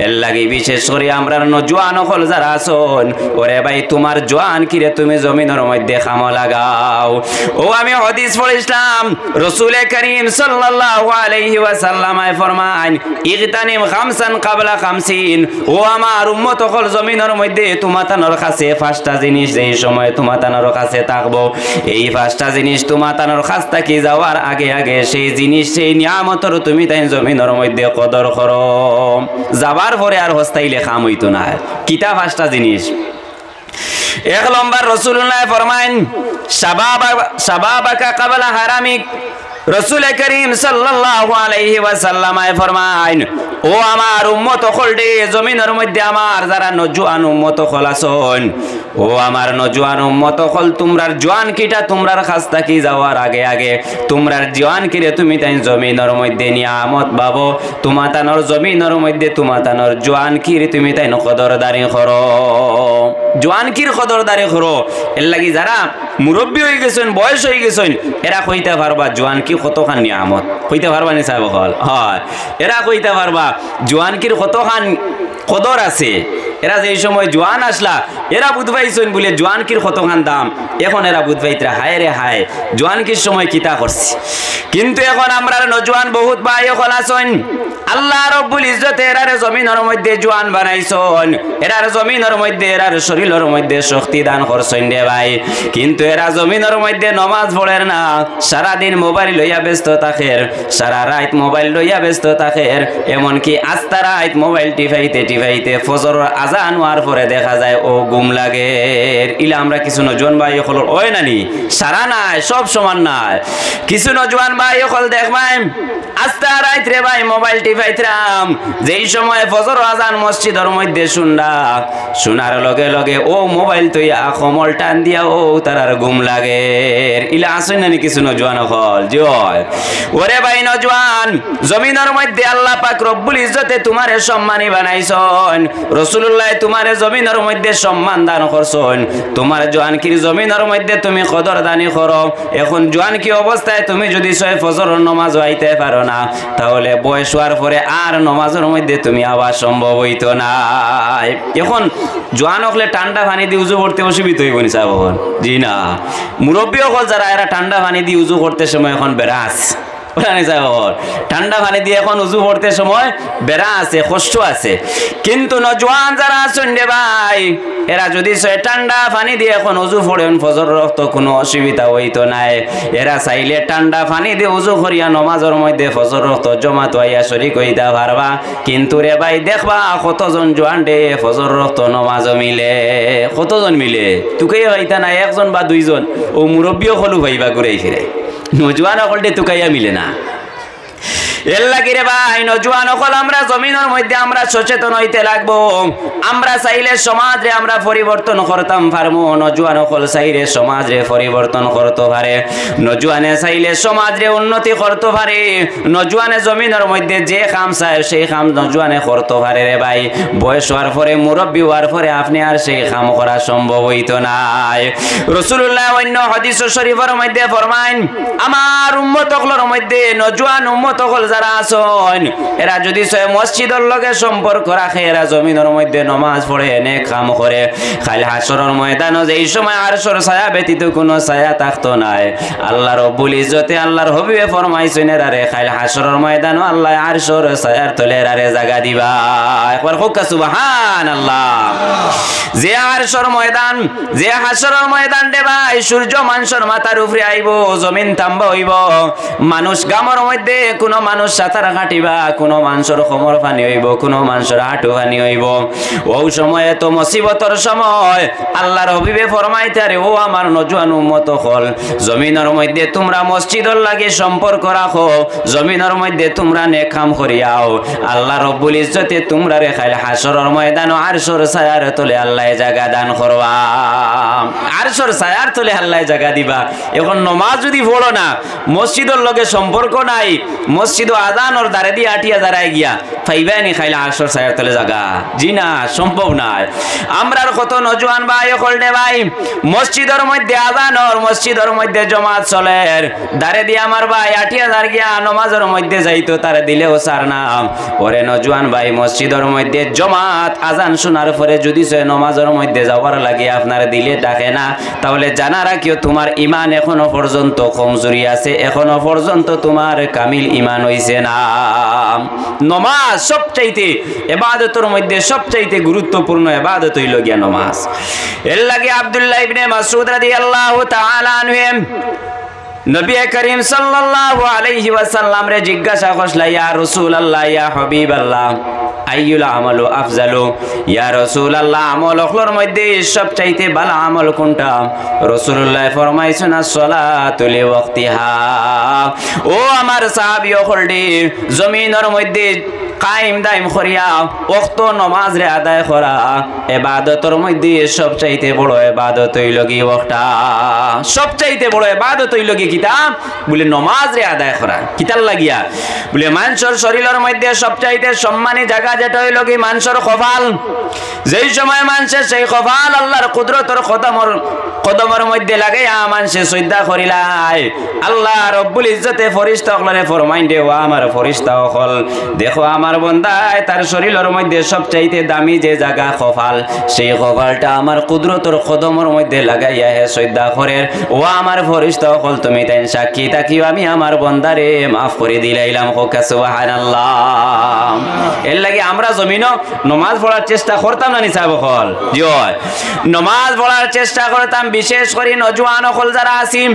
এর লাগি বিশেষ করে আমরা নজওয়ান হল যারা আছেন ওরে ভাই তোমার জওয়ান কিরে তুমি জমিনের মধ্যে কাম লাগাও ও আমি হাদিস পড়িলাম রাসূল করিম সাল্লাল্লাহু আলাইহি ওয়াসাল্লাম ফরমান ইগতানিম খামসান ক্বাবলা খামসিন ও আমার উম্মত হল জমিনের মধ্যে তোমাতানোর কাছে পাঁচটা জিনিস যেই সময় তোমাতানোর কাছে থাকবো এই পাঁচটা জিনিস তোমাতানোর কাছ থেকে যাওয়ার আগে আগে সেই জিনিস সেই নিয়ামতর তুমি তাই জমিনের মধ্যে কদর করো যাবার পরে আর হস্তাইলে কাম হইতো না কিতা পাঁচটা জিনিস এক নম্বর রাসূলুল্লাহ ফরমান শাবাবাকা ক্বাবলা হারামিক রাসূল করিম সাল্লাল্লাহু আলাইহি ওয়াসাল্লাম ফরমান ও আমার উম্মত হল দে জমিনের মধ্যে আমার যারা নজওয়ান উম্মত হল আছেন ও আমার নজওয়ান উম্মত হল তোমরার জওয়ান কিটা তোমরার কাছ থেকে যাওয়ার আগে আগে তোমরার জওয়ান কিরে তুমি তাই জমিনের মধ্যে নিয়ামত পাবো তোমাতানোর জমিনের মধ্যে তোমাতানোর জওয়ান কিরে তুমি তাই কদরদারি করো জওয়ান কির কদরদারি করো এর লাগি যারা মুরব্বী হয়ে গেছেন বয়স হয়ে গেছেন এরা কইতে পারবা জওয়ান কি কতখান নিয়ামত কইতে পারবা নি সাহেব হল হয় এরা কইতে পারবা জওয়ান কির কতখান কদর আছে এরা যেই সময় জওয়ান আসলা এরা বুঝবাইছেন বলে জওয়ান কির কতখান দাম এখন এরা বুঝবাইতরা হায় রে হায় জওয়ান কির সময় কিতা করছি কিন্তু এখন আমরা নজওয়ান বহুত ভাই হল আছেন আল্লাহ রব্বুল ইজ্জত এরারে জমিনের মধ্যে জওয়ান বানাইছেন এরার জমিনের মধ্যে এরার শরীরের মধ্যে শক্তি দান করছেন রে ভাই কিন্তু এরা জমিনের মধ্যে নামাজ পড়েন না সারা দিন মোবাইল লইয়া ব্যস্ত থাকে সারা রাত মোবাইল লইয়া ব্যস্ত থাকে এমন কি আস্তা রাত মোবাইল টিপাইতে টিপাইতে ফজরের আজান হওয়ার পরে দেখা যায় ও ঘুম লাগে ইলা আমরা কিছু নজওয়ান ভাই হল ওই নানি সারা নাই সব সমান নাই কিছু নজওয়ান ভাই হল দেখবাই আস্তে রাইতে ভাই মোবাইল টিপাইতরাম যেই সময় ফজর আজান মসজিদের মধ্যে শোনার লগে লগে ও মোবাইল তৈয়া কমল টান দিয়া ও তার ঘুম লাগে ইলা আসেন নানি কিছু নজওয়ান হল জয় ওরে ভাই নজওয়ান জমিনের মধ্যে আল্লাহ পাক রব্বুল ইজ্জতে তোমারে সম্মানী বানাইছেন রাসূলুল্লাহ তোমারে জমিনের মধ্যে সম্মান দান করছেন তোমার জওয়ানকির জমিনের মধ্যে তুমি কদরদানি করো এখন জওয়ানকি অবস্থায় তুমি যদি ছয় ফজরের নামাজ হইতে পারো না তাহলে বয়স হওয়ার পরে আর নামাজের মধ্যে তুমি আবার সম্ভব হইতো না এখন জওয়ান হলে ঠান্ডা পানি দিয়ে উজু করতে অসুবিধা হইব নি সাহেব জি না মুরব্বী হল যারা এরা ঠান্ডা পানি দিয়ে উজু করতে সময় এখন বেরাস ঠান্ডা পানি দিয়ে এখন উজু করতে সময় বেড়া আছে কষ্ট আছে কিন্তু নজওয়ান যারা আছেন রে ভাই এরা যদি ঠান্ডা পানি দিয়ে এখন উজু পড়েন ফজর রক্ত কোনো অসুবিধা হইতো নাই এরা চাইলে ঠান্ডা পানি দিয়ে উজু করিয়া নমাজের মধ্যে ফজর রক্ত জমা তোয়া শরীক হইতে পারবা কিন্তু রে ভাই দেখবা কতজন জওয়ান রে ফজর রক্ত নমাজও মিলে কতজন মিলে তুকেই হইতা না একজন বা দুইজন ও মুরব্বীও হলু ভাইবা ঘুরাই ফিরে নজওয়ান হলটে তুকাইয়া মিলে না এর লাগি রে ভাই নজওয়ান হল আমরা জমিনের মধ্যে আমরা সচেতন হইতে লাগবো আমরা চাইলে সমাজে আমরা পরিবর্তন করতাম পারবো নজওয়ান হল চাইলে সমাজে পরিবর্তন করতে পারে নজওয়ানে চাইলে সমাজে উন্নতি করতে পারে নজওয়ানে জমিনের মধ্যে যে কাম চায় সেই কাম নজওয়ানে করতে পারে রে ভাই বয়স হওয়ার পরে মুরব্বী হওয়ার পরে আপনি আর সেই কাম করা সম্ভব হইতো না রাসূলুল্লাহ অন্য হাদিস শরীফের মধ্যে ফরমায়েন আমার উম্মত হলর মধ্যে নজওয়ান উম্মত হল যারা আছেন এরা যদি মসজিদের লগে সম্পর্ক রাখে এরা জমিনের মধ্যে নামাজ পড়ে এনে কাম করে খালি হাসরের ময়দানে যেই সময় আরশের ছায়া ব্যতীত কোনো ছায়া থাকতো নাই আল্লাহ রব্বুল ইজ্জতে আল্লাহর হাবিবে ফরমাইছেন এরারে খালি হাসরের ময়দানে আল্লাহ আরশের ছায়ার তলে এরারে জায়গা দিবা একবার হোক সুবহানাল্লাহ যে আরশের ময়দান যে হাসরের ময়দান রে ভাই সূর্য মানুষের মাথার উপরে আইব জমিন থামবা হইব মানুষ গামর মধ্যে কোনো মানুষ সাঁতার কাটিবা কোনো মানুষের কোমর পানি হইব কোনো মানুষের হাঁটু পানি হইব ও সময়ে তো মুসিবতর সময় আল্লাহর হাবিবে ফরমাইতে আরে ও আমার নজওয়ান উম্মত হল জমিনের মধ্যে তোমরা মসজিদের লাগে সম্পর্ক রাখো জমিনের মধ্যে তোমরা নেক কাম করিয়াও আল্লাহ রব্বুল ইজ্জতে তোমরা রে খাইল হাসরের ময়দান আরশের ছায়ার তলে আল্লাহ জায়গা দান করবা আরশের ছায়ার তলে আল্লাহ জায়গা দিবা এখন নামাজ যদি পড়ো না মসজিদের লগে সম্পর্ক নাই মসজিদ আজানোর দ্বারে দিয়ে আটিয়া দাঁড়ায় গিয়া ফাইবানি খাইলে আরশের ছায়ার তলে জায়গা জি না সম্ভব নাই আমরার কত নজওয়ান ভাই হলডে ভাই মসজিদের মধ্যে আজানোর মসজিদের মধ্যে জমাত চলে দাঁড়ে দিয়ে আমার ভাই আটিয়া দাঁড় গিয়া নমাজের মধ্যে যাইতো তারে দিলেও সার নাম ওরে নজওয়ান ভাই মসজিদের মধ্যে জমাত আজান শোনার পরে যদি সে নমাজের মধ্যে যাওয়ার লাগে আপনার দিলে ডাকে না তাহলে জানা রাখিও তোমার ইমান এখনো পর্যন্ত কমজোরি আছে এখনো পর্যন্ত তোমার কামিল ইমান হইছে না নমাজ সবচাইতে ইবাদতের মধ্যে সবচাইতে গুরুত্বপূর্ণ ইবাদত হইল গিয়া নমাজ এর লাগে আব্দুল্লাহ ইবনে মাসউদ রাদিয়াল্লাহু তাআলা আনহু নবী করিম সাল্লাল্লাহু আলাইহি ওয়াসাল্লাম রে জিজ্ঞাসা করল ইয়া রাসূলুল্লাহ ইয়া হাবিবাল্লাহ আইয়ুল আমালু আফজালু ইয়া রাসূলুল্লাহ আমলগুলোর মধ্যে সবচাইতে ভালো আমল কোনটা রাসূলুল্লাহ ফরমাইছেন as-সালাতু লিওয়াক্তিহা ও আমার সাহাবী হলডি জমিনের মধ্যে কায়েম দাইম করিয়া ওয়াক্ত নামাজ রে আদায় করা ইবাদতের মধ্যে সবচাইতে বড় ইবাদত হইল কি ওয়াক্তটা সবচাইতে বড় ইবাদত হইল কি কিতাব বলে নামাজ রে আদায় করা কিতাল লাগিয়া বলে মানুষের শরীরের মধ্যে সবচাইতে সম্মানী জায়গা যেটা হইল কি মানুষের কপাল যেই সময় মানুষের সেই কপাল আল্লাহর কুদরতের কদমের মধ্যে লাগাইয়া মানুষে শ্রদ্ধা করিলাই আল্লাহ রব্বুল ইজ্জতে ফেরেশতা হলরে ফরমাইন দে ও আমার ফেরেশতা হল দেখো আমার বান্দায় তার শরীরের মধ্যে সবচাইতে দামি যে জায়গা কপাল সেই কপালটা আমার কুদরতের কদমের মধ্যে লাগাইয়া হে শ্রদ্ধা করে ও আমার ফেরেশতা হল তুমি তাই সাক্ষী থাকিও আমি আমার বান্দারে মাফ করে দিলাইলাম হোক সুবহানাল্লাহ এর লাগি আমরা জমিনও নামাজ পড়ার চেষ্টা করতাম না নিসাব হল জয় নামাজ পড়ার চেষ্টা করতাম বিশেষ করে নজওয়ান হল যারা আসিম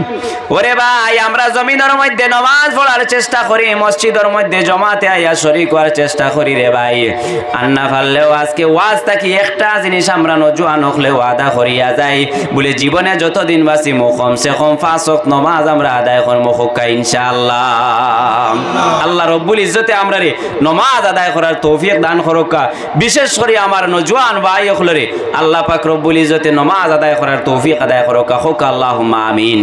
ওরে ভাই আমরা জমিনের মধ্যে নামাজ পড়ার চেষ্টা করি মসজিদের মধ্যে জমাতে আইয়া শরীক হওয়ার চেষ্টা করি রে ভাই আন্না পারলেও আজকে ওয়াজ থাকি একটা জিনিস আমরা নজওয়ান হলেও আদা করিয়া যাই বলে জীবনে যতদিন বাঁচি কমসে কম 5 ওয়াক্ত নামাজ আমরা আদায় করব হোক্কা ইনশাআল্লাহ আল্লাহ রব্বুল ইজ্জতে আমরা রে নামাজ আদায় করার তৌফিক দান করুকা বিশেষ করে আমার নজওয়ান ভাই হলরে আল্লাহ পাক রব্বুল ইজ্জতে নামাজ আদায় করার তৌফিক আদায় করুকা হোক্কা আল্লাহুম্মা আমিন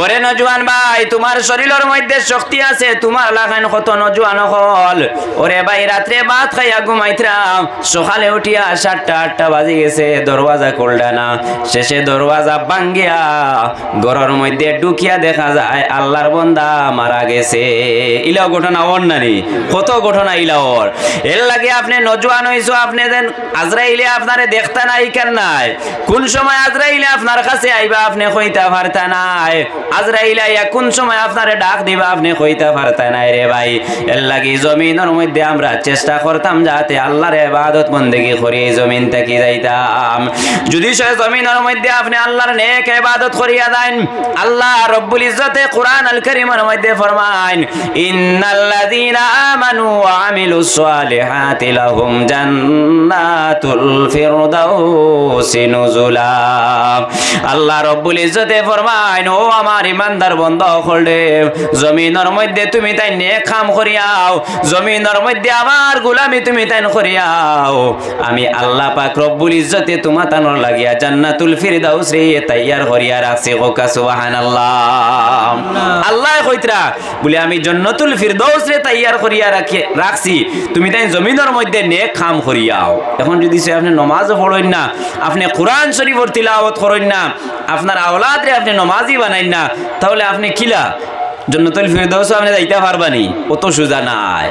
ওরে নজওয়ান ভাই তোমার শরীরের মধ্যে শক্তি আছে তোমার লাগান কত নজওয়ান হল ওরে ভাই রাতে ভাত খাইয়া ঘুমাইতরাম সকালে উঠিয়া 7টা 8টা বাজে গেছে দরওয়াজা খুলডা না শেষে দরওয়াজা ভাঙ্গিয়া ঘরের মধ্যে ঢুকিয়া দেখা যায় আল্লাহর বান্দা মারা গেছে ইলা ঘটনা অন্যানি কত ঘটনা ইলাওর এর লাগে আপনি নজওয়ান হইছো আপনি দেন আজরাইলে আপনারে দেখতা নাই কেন নাই কোন সময় আজরাইলে আপনার কাছে আইবা আপনি কইতা পারতা নাই আজরাইল আইয়া কোন সময় আপনারে ডাক দিবা আপনি কইতা পারতা নাই রে ভাই এর লাগে জমিনের মধ্যে আমরা চেষ্টা করতাম যাতে আল্লাহর ইবাদত বندگی করি জমিন থেকে যাইতাম যদি সে জমিনের মধ্যে আপনি আল্লাহর নেক ইবাদত করিয়া দেন আল্লাহ রব্বুল ইজ্জতে কোরআন আল কারীমের মধ্যে ফরমান ইন্নাল্লাযীনা আমানু ওয়া আমিলুস সালিহাতি লাহুম জান্নাতুল ফিরদাউসি নুজুলা আল্লাহ রব্বুল ইজ্জতে ফরমান ও আমার ইমানদার বান্দা হলে জমিনের মধ্যে তুমি তাই নেক কাম করিয়াও জমিনের মধ্যে আমার গোলামি তুমি তাই করিয়াও আমি আল্লাহ পাক রব্বুল ইজ্জতে তোমার তানোর লাগিয়া জান্নাতুল ফিরদাউস রে তৈয়ার করিয়া রাখছি ওকা সুবহানাল্লাহ আল্লাহ কইতরা বলে আমি জান্নাতুল ফিরদাউস রে তৈয়ার করিয়া রাখছি তুমি তাই জমিনের মধ্যে নেক কাম করিয়াও এখন যদি সে আপনি নামাজ পড়েন না আপনি কোরআন শরীফের তিলাওয়াত করেন না আপনার আওলাদ রে আপনি নামাজি বানাইন না তাহলে আপনি কিলা জান্নাতুল ফিরদাউস আপনি যাইতে পারবানি অত সোজা নাই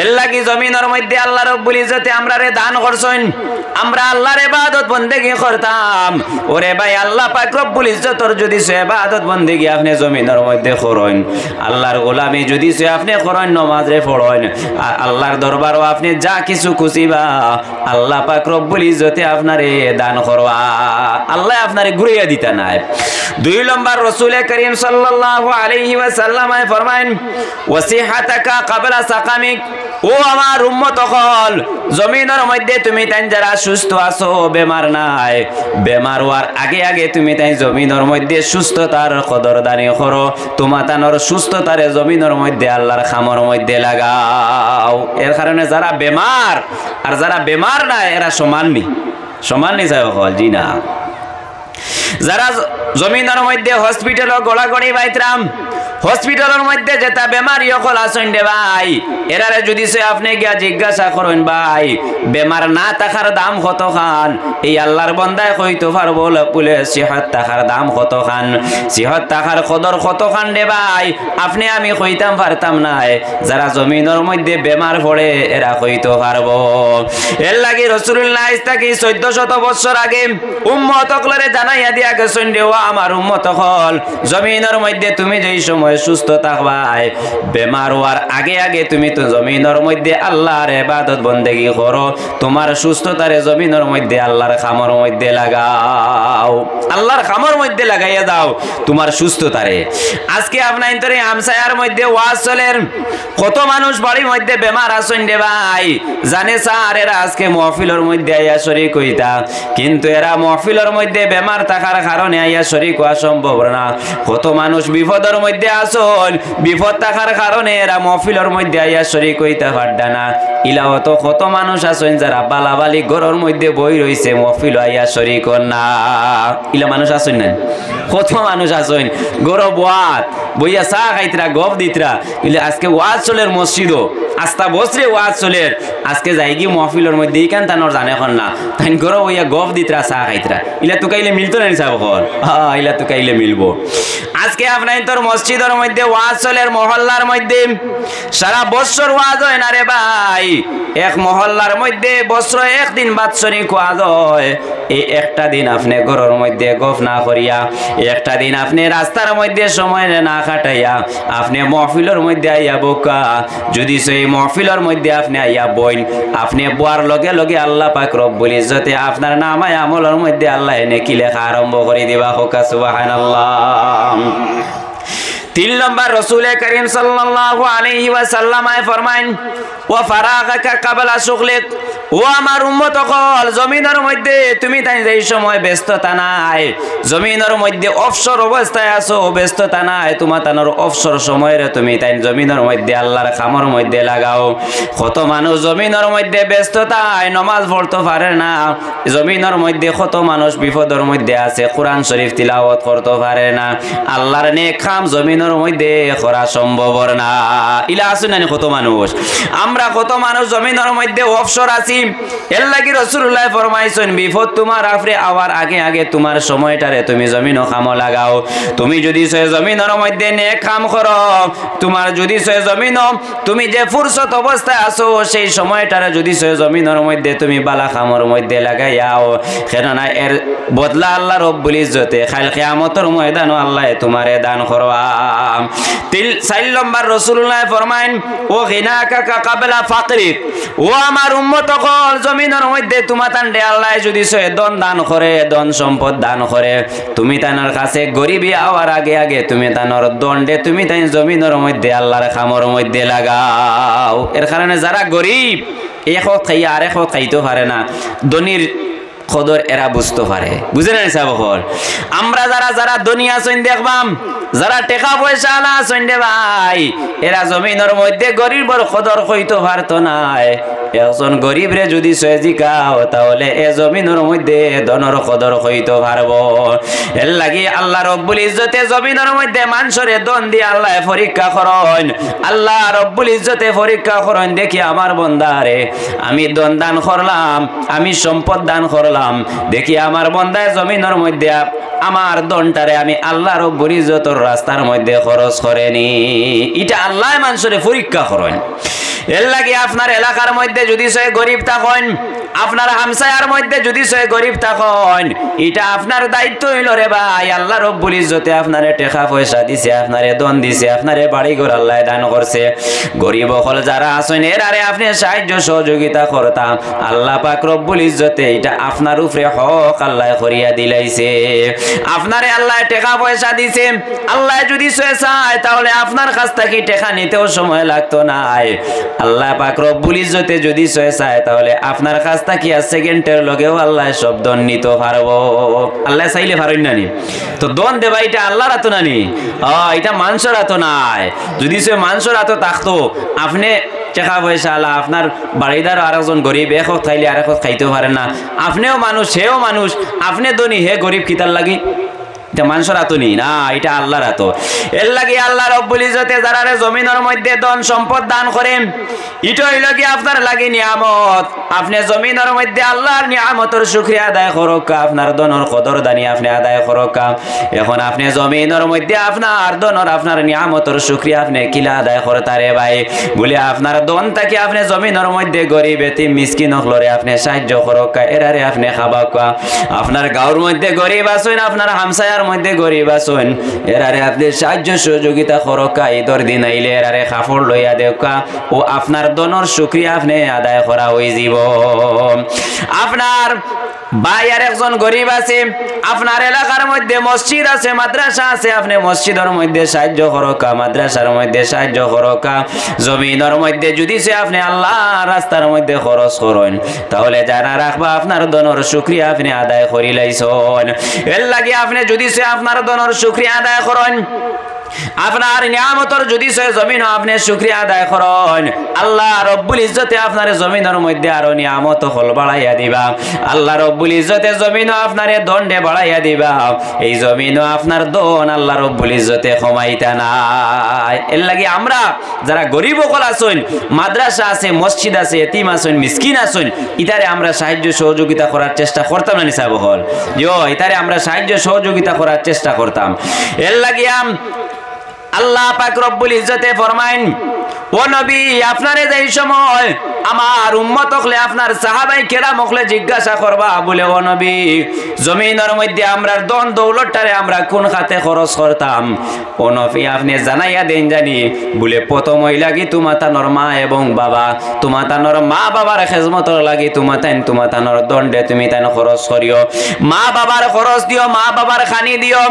এর লাগি জমিনের মধ্যে আল্লাহ রব্বুল ইজ্জতে আমরারে দান করছেন আমরা আল্লাহর ইবাদত বندگی করতাম ওরে ভাই আল্লাহ পাক রব্বুল ইজ্জতর যদি সে ইবাদত বندگی আপনি জমিনের মধ্যে করেন আল্লাহর গোলামি যদি সে আপনি করেন নামাজ রে পড়েন আর আল্লাহর দরবারও আপনি যা কিছু খুশিবা আল্লাহ পাক রব্বুল ইজ্জতে আপনারে দান করবা আল্লাহ আপনারে ঘুরিয়ে দিতা নাই 2 নম্বর রাসূল করিম সাল্লাল্লাহু আলাইহি ওয়াসাল্লাম ফরমায়েন ওয়াসিহাতাকা ক্বাবলা সাকামিক ও আমার উম্মত হল জমিনের মধ্যে তুমি তাই যারা সুস্থ আছো বেমার নাই বেমার হওয়ার আগে আগে তুমি তাই জমিনের মধ্যে সুস্থতার কদরদানি করো তোমার তানোর সুস্থতারে জমিনের মধ্যে আল্লাহর খামর মধ্যে লাগাও এর কারণে যারা বেমার আর যারা বেমার না এরা সমান নি যায় হল জি না যারা জমিনের মধ্যে হসপিটাল গোড়াগড়ি বাইতরাম হসপিটালের মধ্যে যেটা বেমারি হল আসেন রে ভাই এরারে যদি সে আপনি গিয়া জিজ্ঞাসা করেন ভাই বেমার না থাকার দাম কত খান এই আল্লাহর বান্দায় কইতে পারবো বলে সিহত থাকার দাম কত খান সিহত থাকার কদর কত খান রে ভাই আপনি আমি কইতাম পারতাম না যারা জমিনের মধ্যে বেমার পড়ে এরা কইতে পারবো এর লাগি রাসূলুল্লাহ ইসতাকি 1400 বছর আগে উম্মত সকলরে জানাইয়া দিয়া গেছেন রে ও আমার উম্মত হল জমিনের মধ্যে তুমি যেই সময় সুস্থ থাকবাই বেমার হওয়ার আগে আগে তুমি তো জমিনের মধ্যে আল্লাহর ইবাদত বندگی করো তোমার সুস্থতারে জমিনের মধ্যে আল্লাহর খামর মধ্যে লাগাও আল্লাহর খামর মধ্যে লাগাইয়া দাও তোমার সুস্থতারে আজকে আপনার ইন্তরে আমসায়ার মধ্যে ওয়াজ চলেন কত মানুষ বাড়ির মধ্যে বেমার আছেন রে ভাই জানে স্যার এরা আজকে মাহফিলের মধ্যে আইয়া শরীক হইতা কিন্তু এরা মাহফিলের মধ্যে বেমার থাকার কারণে আইয়া শরীক হওয়া সম্ভব না কত মানুষ বিপদের মধ্যে আসল বিপদ থাকার কারণে এরা মাহফিলের মধ্যে আইয়া শরীক হইতে পারডা না ইলাও তো কত মানুষ আছেন যারা বালাবালি ঘরের মধ্যে বই রইছে মাহফিল আইয়া শরীক না ইলা মানুষ আছেন না কত মানুষ আছেন গরব ওয়াত বইয়া চা খাইতরা গপ দিতরা ইলা আজকে ওয়াজ চলের মসজিদও আস্তা বসরে ওয়াজ চলের আজকে যাইগি মাহফিলের মধ্যে ইকান তানোর জানে এখন না তাই গরব হইয়া গপ দিতরা চা খাইতরা ইলা তো কাইলে মিলতো না নিসাব হল ইলা তো কাইলে মিলবো আজকে আপনার তোর মসজিদ মসজিদের মধ্যে ওয়াজ চলের মহল্লার মধ্যে সারা বছর ওয়াজ হয় না রে ভাই এক মহল্লার মধ্যে বছর একদিন বাৎসরিক ওয়াজ হয় এই একটা দিন আপনি ঘরের মধ্যে গফ না করিয়া একটা দিন আপনি রাস্তার মধ্যে সময় না কাটাইয়া আপনি মাহফিলের মধ্যে আইয়া বোকা যদি সেই মাহফিলের মধ্যে আপনি আইয়া বইন আপনি বোয়ার লগে লগে আল্লাহ পাক রব্বুল ইজ্জতে আপনার নামায় আমলের মধ্যে আল্লাহ এনে কি লেখা আরম্ভ করে দিবা হোকা সুবহানাল্লাহ 3 নম্বর রাসূল করিম সাল্লাল্লাহু আলাইহি ওয়াসাল্লাম ফরমায়েন ওয়া ফারাগাকা ক্বাবলা শুগলিক ও আমার উম্মত সকল জমিনের মধ্যে তুমি তাই যেই সময় ব্যস্ততা নাই জমিনের মধ্যে অবসর অবস্থায় আছো ব্যস্ততা নাই তোমার তানোর অবসর সময়ের তুমি তাই জমিনের মধ্যে আল্লাহর কামের মধ্যে লাগাও কত মানুষ জমিনের মধ্যে ব্যস্ততায় নামাজ পড়তে পারে না জমিনের মধ্যে কত মানুষ বিপদের মধ্যে আছে কোরআন শরীফ তিলাওয়াত করতে পারে না আল্লাহর নেক কাম জমিনের মধ্যে করা সম্ভব না ইলা আসুন না কত মানুষ আমরা কত মানুষ জমিনের মধ্যে অবসর আছি এর লাগি রাসূলুল্লাহ ফরমাইছেন বিপদ তোমার আফরে আওয়ার আগে আগে তোমার সময়টারে তুমি জমিন কাম লাগাও তুমি যদি সে জমিনের মধ্যে নেক কাম করো তোমার যদি সে জমিন তুমি যে ফুরসত অবস্থায় আছো সেই সময়টারে যদি সে জমিনের মধ্যে তুমি বালা কামের মধ্যে লাগাইয়াও কেননা এর বদলা আল্লাহ রব্বুল ইজ্জতে কাল কিয়ামতের ময়দানে আল্লাহ তোমারে দান করবা 4 নম্বর রাসূলুল্লাহ ফরমায়েন ও গিনাকা ক্বাবলা ফাকরিক ও আমার উম্মত সকল জমিনের মধ্যে তোমার তান্ডে আল্লাহ যদি সে ধন দান করে ধন সম্পদ দান করে তুমি তানোর কাছে গরিবী আওয়ার আগে আগে তুমি তানোর দণ্ডে তুমি তাই জমিনের মধ্যে আল্লাহর কামের মধ্যে লাগাও এর কারণে যারা গরিব এক হক খাইয়া আরেক হক খাইতে পারে না ধনীর কদর এরা বুঝতে পারে বুঝে না সাবকল আমরা যারা যারা ধনী আছেন দেখবাম যারা টাকা পয়সা আলা আছেন রে ভাই এরা জমিনের মধ্যে গরিবের কদর কইতে পারতো না একজন গরিব রে যদি সজিকাও তাহলে এ জমিনের মধ্যে ধনের কদর কইতে পারবো এর লাগি আল্লাহ রব্বুল ইজ্জতে জমিনের মধ্যে মানুষের ধন দিয়ে আল্লাহ পরীক্ষা করেন আল্লাহ রব্বুল ইজ্জতে পরীক্ষা করেন দেখি আমার বান্দারে আমি ধন দান করলাম আমি সম্পদ দান করলাম দেখি আমার বান্দায় জমিনের মধ্যে আমার ধনটারে আমি আল্লাহ রব্বুল ইজ্জতের রাস্তার মধ্যে খরচ করেনি এটা আল্লাহ মানুষের পরীক্ষা করেন এর লাগি আপনার এলাকার মধ্যে যদি সে গরিব থাকেন আপনার হামসায়ার মধ্যে যদি সে গরিব থাকেন এটা আপনার দায়িত্ব হইল রে ভাই আল্লাহ রব্বুল ইজ্জতে আপনারে টাকা পয়সা দিছে আপনারে ধন দিছে আপনারে বাড়ি ঘর আল্লাহ দান করছে গরিব হল যারা আছেন এরারে আপনি সাহায্য সহযোগিতা করতাম আল্লাহ পাক রব্বুল ইজ্জতে এটা আপনার উপরে হক আল্লাহ করিয়া দিলাইছে আপনারে আল্লাহ টাকা পয়সা দিছে আল্লাহ যদি সে চায় তাহলে আপনার কাছ থেকে টাকা নিতেও সময় লাগতো না আল্লাহ পাক রব্বুল ইজ্জতে যদি সে চায় তাহলে আপনার কাছ থেকে সেকেন্ডের লগেও আল্লাহ সব দন নিতে পারবো আল্লাহ চাইলে পারেন না নি তো দন দেবা এটা আল্লাহর হাতে না নি এটা মানুষের হাতে নাই যদি সে মানুষের হাতে থাকতো আপনি টাকা পয়সা আলা আপনার বাড়িদার আরেকজন গরিব এক খাইলে আরেক খাইতেও পারেন না আপনিও মানুষ সেও মানুষ আপনি ধনী হে গরিব কিতার লাগি এটা মানুষের হাতে নেই না এটা আল্লাহর হাতে এর লাগি আল্লাহ রব্বুল ইজ্জতে যারা জমিনের মধ্যে ধন সম্পদ দান করেন এটা হইল কি আপনার লাগি নিয়ামত আপনি জমিনের মধ্যে আল্লাহর নিয়ামতের শুকরিয়া আদায় করক আপনার ধনের কদর দানি আপনি আদায় করক এখন আপনি জমিনের মধ্যে আপনার ধনের আপনার নিয়ামতের শুকরিয়া আপনি কিলা আদায় করতে রে ভাই বলে আপনার ধন থেকে আপনি জমিনের মধ্যে গরিব এতিম মিসকিন হলরে আপনি সাহায্য করক এরারে আপনি খাবাক আপনার গাঁওর মধ্যে গরিব আছেন আপনার হামসায়ার মধ্যে গরিব আছেন এরারে আপনি সাহায্য সহযোগিতা করক ঈদের দিন আইলে এরারে কাপড় লইয়া দেওকা ও আপনার দনের শুকরিয়া আপনি আদায় করা হয়ে যাব আপনার ভাই আর একজন গরিব আছে আপনার এলাকার মধ্যে মসজিদ আছে মাদ্রাসা আছে আপনি মসজিদের মধ্যে সাহায্য করক মাদ্রাসার মধ্যে সাহায্য করক জমিনের মধ্যে যদি সে আপনি আল্লাহ রাস্তার মধ্যে খরচ করেন তাহলে জানা রাখবা আপনার দনের শুকরিয়া আপনি আদায় করি লাইছেন এর লাগি আপনি যদি সে আপনার দনের শুকরিয়া আদায় করেন আপনার নিয়ামতের যদি সে জমিন আপনি শুকরিয়া আদায় করেন আল্লাহ রব্বুল ইজ্জতে আপনার জমিনের মধ্যে আরো নিয়ামত হল বাড়াইয়া দিবা আল্লাহ রব্বুল ইজ্জতে জমিন আপনার দণ্ডে বাড়াইয়া দিবা এই জমিন আপনার দন আল্লাহ রব্বুল ইজ্জতে কমাইতা না এর লাগি আমরা যারা গরিব হল আছেন মাদ্রাসা আছে মসজিদ আছে এতিম আছেন মিসকিন আছেন ইতারে আমরা সাহায্য সহযোগিতা করার চেষ্টা করতাম না নিসাব হল ইতারে আমরা সাহায্য সহযোগিতা করার চেষ্টা করতাম এর লাগি আল্লাহ পাক রব্বুল ইজ্জতে ফরমাইন, ও নবী আপনারে যেই সময় আমার উম্মত হলে আপনার সাহাবাই কেরাম হলে জিজ্ঞাসা করবা বলে, ও নবী জমিনের মধ্যে আমরা দন দৌলতটারে আমরা কোন খাতে খরচ করতাম, ও নবী আপনি জানাইয়া দেন জানি বলে প্রথম ওই লাগি তোমাতানোর মা এবং বাবা, তোমাতানোর মা বাবার খেজমতর লাগি তোমাতানোর দণ্ডে তুমি তাই খরচ করিও, মা বাবার খরচ দিও, মা বাবার খানি দিও।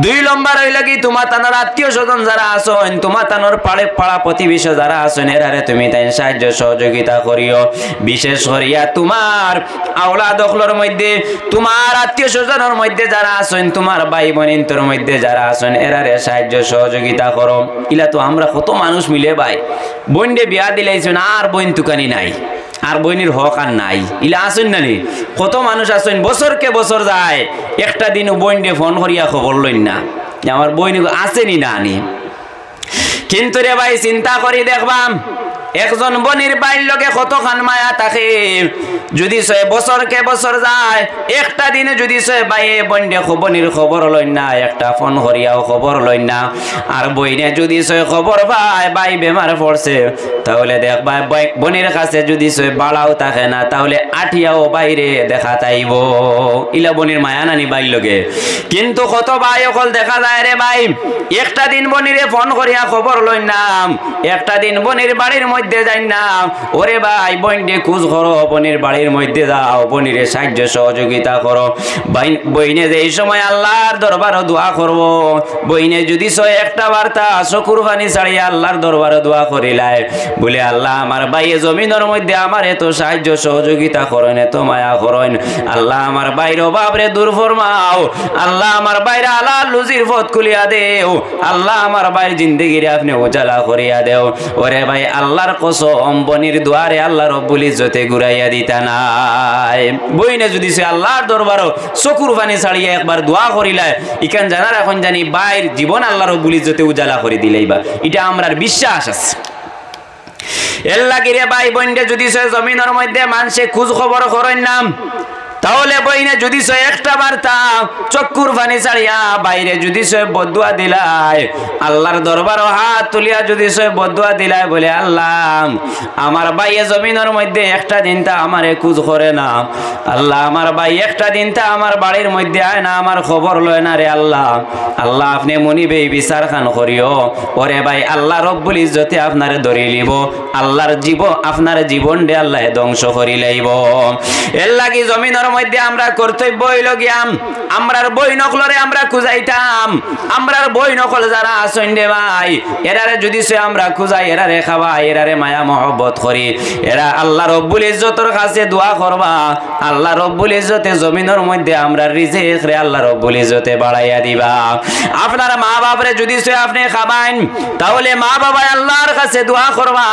2 নম্বর ওই লাগি তোমাতানোর আত্মীয় স্বজন যারা আছেন, তোমাতানোর পাড়া প্রতিবেশী যারা আছেন এরারে তুমি তাই সাহায্য সহযোগিতা করিও। বিশেষ করিয়া তোমার আওলাদ হলর মধ্যে, তোমার আত্মীয় স্বজনের মধ্যে যারা আছেন, তোমার ভাই বোনিন্তর মধ্যে যারা আছেন এরারে সাহায্য সহযোগিতা করো। ইলা তো আমরা কত মানুষ মিলে ভাই বোনডে বিয়া দিলাইছেন আর বোন তুকানি নাই, আর বইনির হক আর নাই, ইলা আসেন না নি? কত মানুষ আসেন বছরকে বছর যায়, একটা দিন বইনডে ফোন করিয়া খবর লইন না আমার বইন আসেনি না আনি। কিন্তু রে ভাই চিন্তা করি দেখবাম একজন বনির বাইর লোকে কতখান মায়া থাকে, যদি 6 বছরকে বছর যায়, একটা দিনে যদি 6 বাইয়ে বন্ডে বনির খবর লইন না, একটা ফোন করিয়াও খবর লইন না, আর বইনে যদি 6 খবর পায় বাই বেমার পড়ছে, তাহলে দেখবা বনির কাছে যদি 6 বাড়াও থাকে না, তাহলে আঠিয়াও বাইরে দেখা তাইব। ইলা বনির মায়া নানি বাইর লোকে। কিন্তু কত ভাই অকল দেখা যায় রে ভাই একটা দিন বনিরে ফোন করিয়া খবর লইন না, একটা দিন বনির বাড়ির মধ্যে যাই না, ওরে ভাই বইনে খোঁজ করো, বনির বাড়ির মধ্যে যাও, বনিরে সাহায্য সহযোগিতা করো। বইনে যে সময় আল্লাহর দরবারে দোয়া করব, বইনে যদি 6 একটা বার্তা চকুর পানি ছাড়িয়া আল্লাহর দরবারে দোয়া করিলাই বলে, আল্লাহ আমার ভাইয়ে জমিনের মধ্যে আমার এত সাহায্য সহযোগিতা করেন, এত মায়া করেন, আল্লাহ আমার ভাইর অভাবরে দূর ফরমাও, আল্লাহ আমার ভাইরা আল্লাহ লুজির পথ খুলিয়া দেও, আল্লাহ আমার ভাইয়ের জিন্দেগিরে আপনি উজালা করিয়া দেও। ওরে ভাই আল্লাহর কসম বনির দুয়ারে আল্লাহ রব্বুল ইজ্জতে ঘুরাইয়া দিতা নাই। বইনে যদি সে আল্লাহর দরবারও চকুর পানি ছাড়িয়া একবার দোয়া করিলাই, ইখান জানার এখন জানি বাইর জীবন আল্লাহ রব্বুল ইজ্জতে উজালা করে দিলেইবা, এটা আমরার বিশ্বাস আছে। এর লাগিরে ভাই বোনরে যদি সে জমিনের মধ্যে মানুষে খোঁজ খবর করেন নাম, তাহলে বইনে যদি 6 একটা বার্তা চক্ষুর পানি ছাড়িয়া বাইরে যদি 6 বদুয়া দিলাই, আল্লাহর দরবারও হাত তুলিয়া যদি 6 বদুয়া দিলাই বলে, আল্লাহ আমার ভাইয়ে জমিনের মধ্যে একটা দিনটা আমারে খোঁজ করে না, আল্লাহ আমার ভাই একটা দিনটা আমার বাড়ির মধ্যে আয় না, আমার খবর লয় না রে আল্লাহ, আল্লাহ আপনি মনিবে বিচার খান করিও। ওরে ভাই আল্লাহ রব্বুল ইজ্জতে আপনারে ধরে লিব, আল্লাহর আপনার জীবন দে আল্লাহ ধ্বংস করি লাইব। এর লাগি জমিনের মধ্যে আমরা কর্তব্য হইল গিয়াম আমরার বই নকলরে আমরা খুঁজাইতাম, আমরার বই নকল যারা আসেন রে ভাই এরারে যদি সে আমরা খুঁজাই, এরারে খাওয়াই, এরারে মায়া মহব্বত করি, এরা আল্লাহ রব্বুল ইজ্জতের কাছে দোয়া করবা, আল্লাহ রব্বুল ইজ্জতে জমিনের মধ্যে আমরা রিজিক রে আল্লাহ রব্বুল ইজ্জতে বাড়াইয়া দিবা। আপনার মা বাপরে যদি সে আপনি খাবাইন, তাহলে মা বাবা আল্লাহর কাছে দোয়া করবা,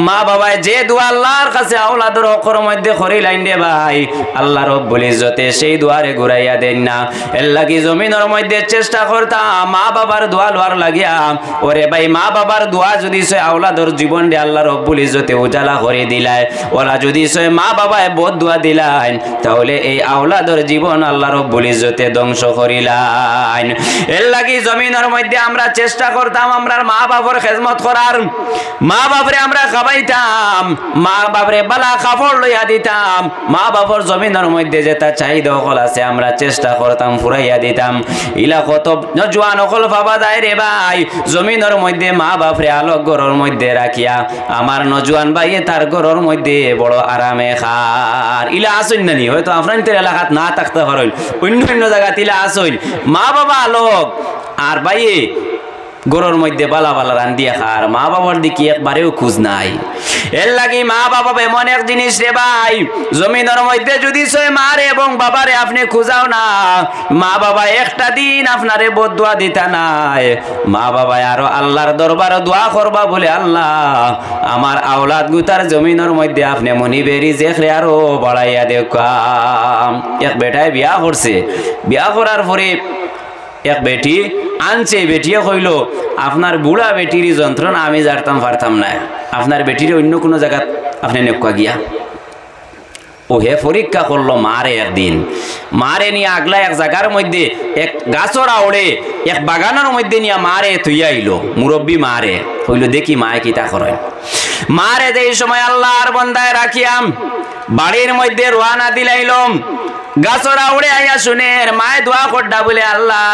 মা বাবা যে দোয়া আল্লাহর কাছে আওলাদের হকের মধ্যে করিলাইন রে ভাই আল্লাহ রব্বুল ইজ্জতে সেই দুয়ারে ঘুরাইয়া দেন না। এর লাগি জমিনের মধ্যে চেষ্টা করতাম মা বাবার দোয়া লওয়ার লাগিয়া, ওরে ভাই মা বাবার দোয়া যদি সে আওলাদের জীবন রে আল্লাহ রব্বুল ইজ্জতে উজালা করে দিলায়, ওরা যদি সে মা বাবায় বদ দোয়া দিলাইন, তাহলে এই আওলাদের জীবন আল্লাহ রব্বুল ইজ্জতে ধ্বংস করিলাইন। এর লাগি জমিনের মধ্যে আমরা চেষ্টা করতাম আমরার মা বাবার খেদমত করার, মা বাপরে আমরা খাবাইতাম, মা বাপরে বালা কাপড় লইয়া দিতাম, মা বাবার জমিনের মধ্যে যেটা চাহিদা অকল আছে আমরা চেষ্টা করতাম ফুরাইয়া দিতাম। ইলা কত নজওয়ান অকল পাবা যায় রে ভাই জমিনের মধ্যে মা বাপরে আলোক ঘরের মধ্যে রাখিয়া, আমার নজওয়ান ভাইয়ে তার ঘরের মধ্যে বড় আরামে খার। ইলা আসইন নানি, হয়তো আপনাদের এলাকাত না থাকতে পারেন, অন্য অন্য জায়গাতে ইলা আসইন মা বাবা আলোক আর ভাইয়ে গরুর মধ্যে বালা বালা রান্দিয়া খার, মা বাবার দিকে একবারেও খোঁজ নাই। এর লাগি মা বাবা এমন এক জিনিস রে ভাই জমিনের মধ্যে যদি সে মারে এবং বাবারে আপনি খুঁজাও না, মা বাবা একটা দিন আপনারে বদুয়া দিতা নাই, মা বাবা আরো আল্লাহর দরবারে দোয়া করবা বলে, আল্লাহ আমার আওলাদ গুতার জমিনের মধ্যে আপনি মনিবেরি জেখরে আরো বাড়াইয়া দেখাম। এক বেটায় বিয়া করছে, বিয়া করার পরে এক বেটি আনছে, বেটিয়ে কইল আপনার বুড়া বেটির যন্ত্রণা আমি জানতাম পারতাম না, আপনার বেটির অন্য কোনো জায়গা আপনি নেকা গিয়া। ও হে পরীক্ষা করলো মারে একদিন, মারে নিয়ে আগলা এক জায়গার মধ্যে এক গাছর আওড়ে এক বাগানের মধ্যে নিয়ে মারে থুইয়া আইলো। মুরব্বী মারে হইল দেখি মায়ে কিতা করেন। মারে যে সময় আল্লাহর বন্দায় রাখিয়াম বাড়ির মধ্যে রোয়ানা দিলাইলম, গাছরা উড়ে আইয়া শুনের মায়ে দোয়া করডা বলে আল্লাহ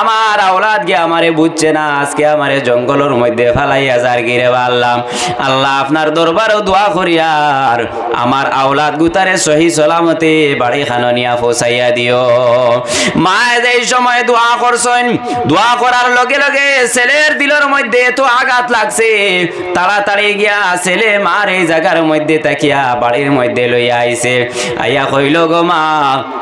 আমার আওলাদ গে আমারে বুঝছে না, আজকে আমারে জঙ্গলের মধ্যে ফালাইয়া যার গিরে আল্লাহ আল্লাহ আপনার দরবারও দোয়া করিয়ার আমার আওলাদ গুতারে সহি সালামতে বাড়ি খাননিয়া পৌঁছাইয়া দিও। মায়ে যে সময় দোয়া করছেন, দোয়া করার লগে লগে ছেলের দিলের মধ্যে এত আঘাত লাগছে, তাড়াতাড়ি গিয়া ছেলে মার এই জায়গার মধ্যে তাকিয়া বাড়ির মধ্যে লইয়া আইছে। আইয়া কইল গো মা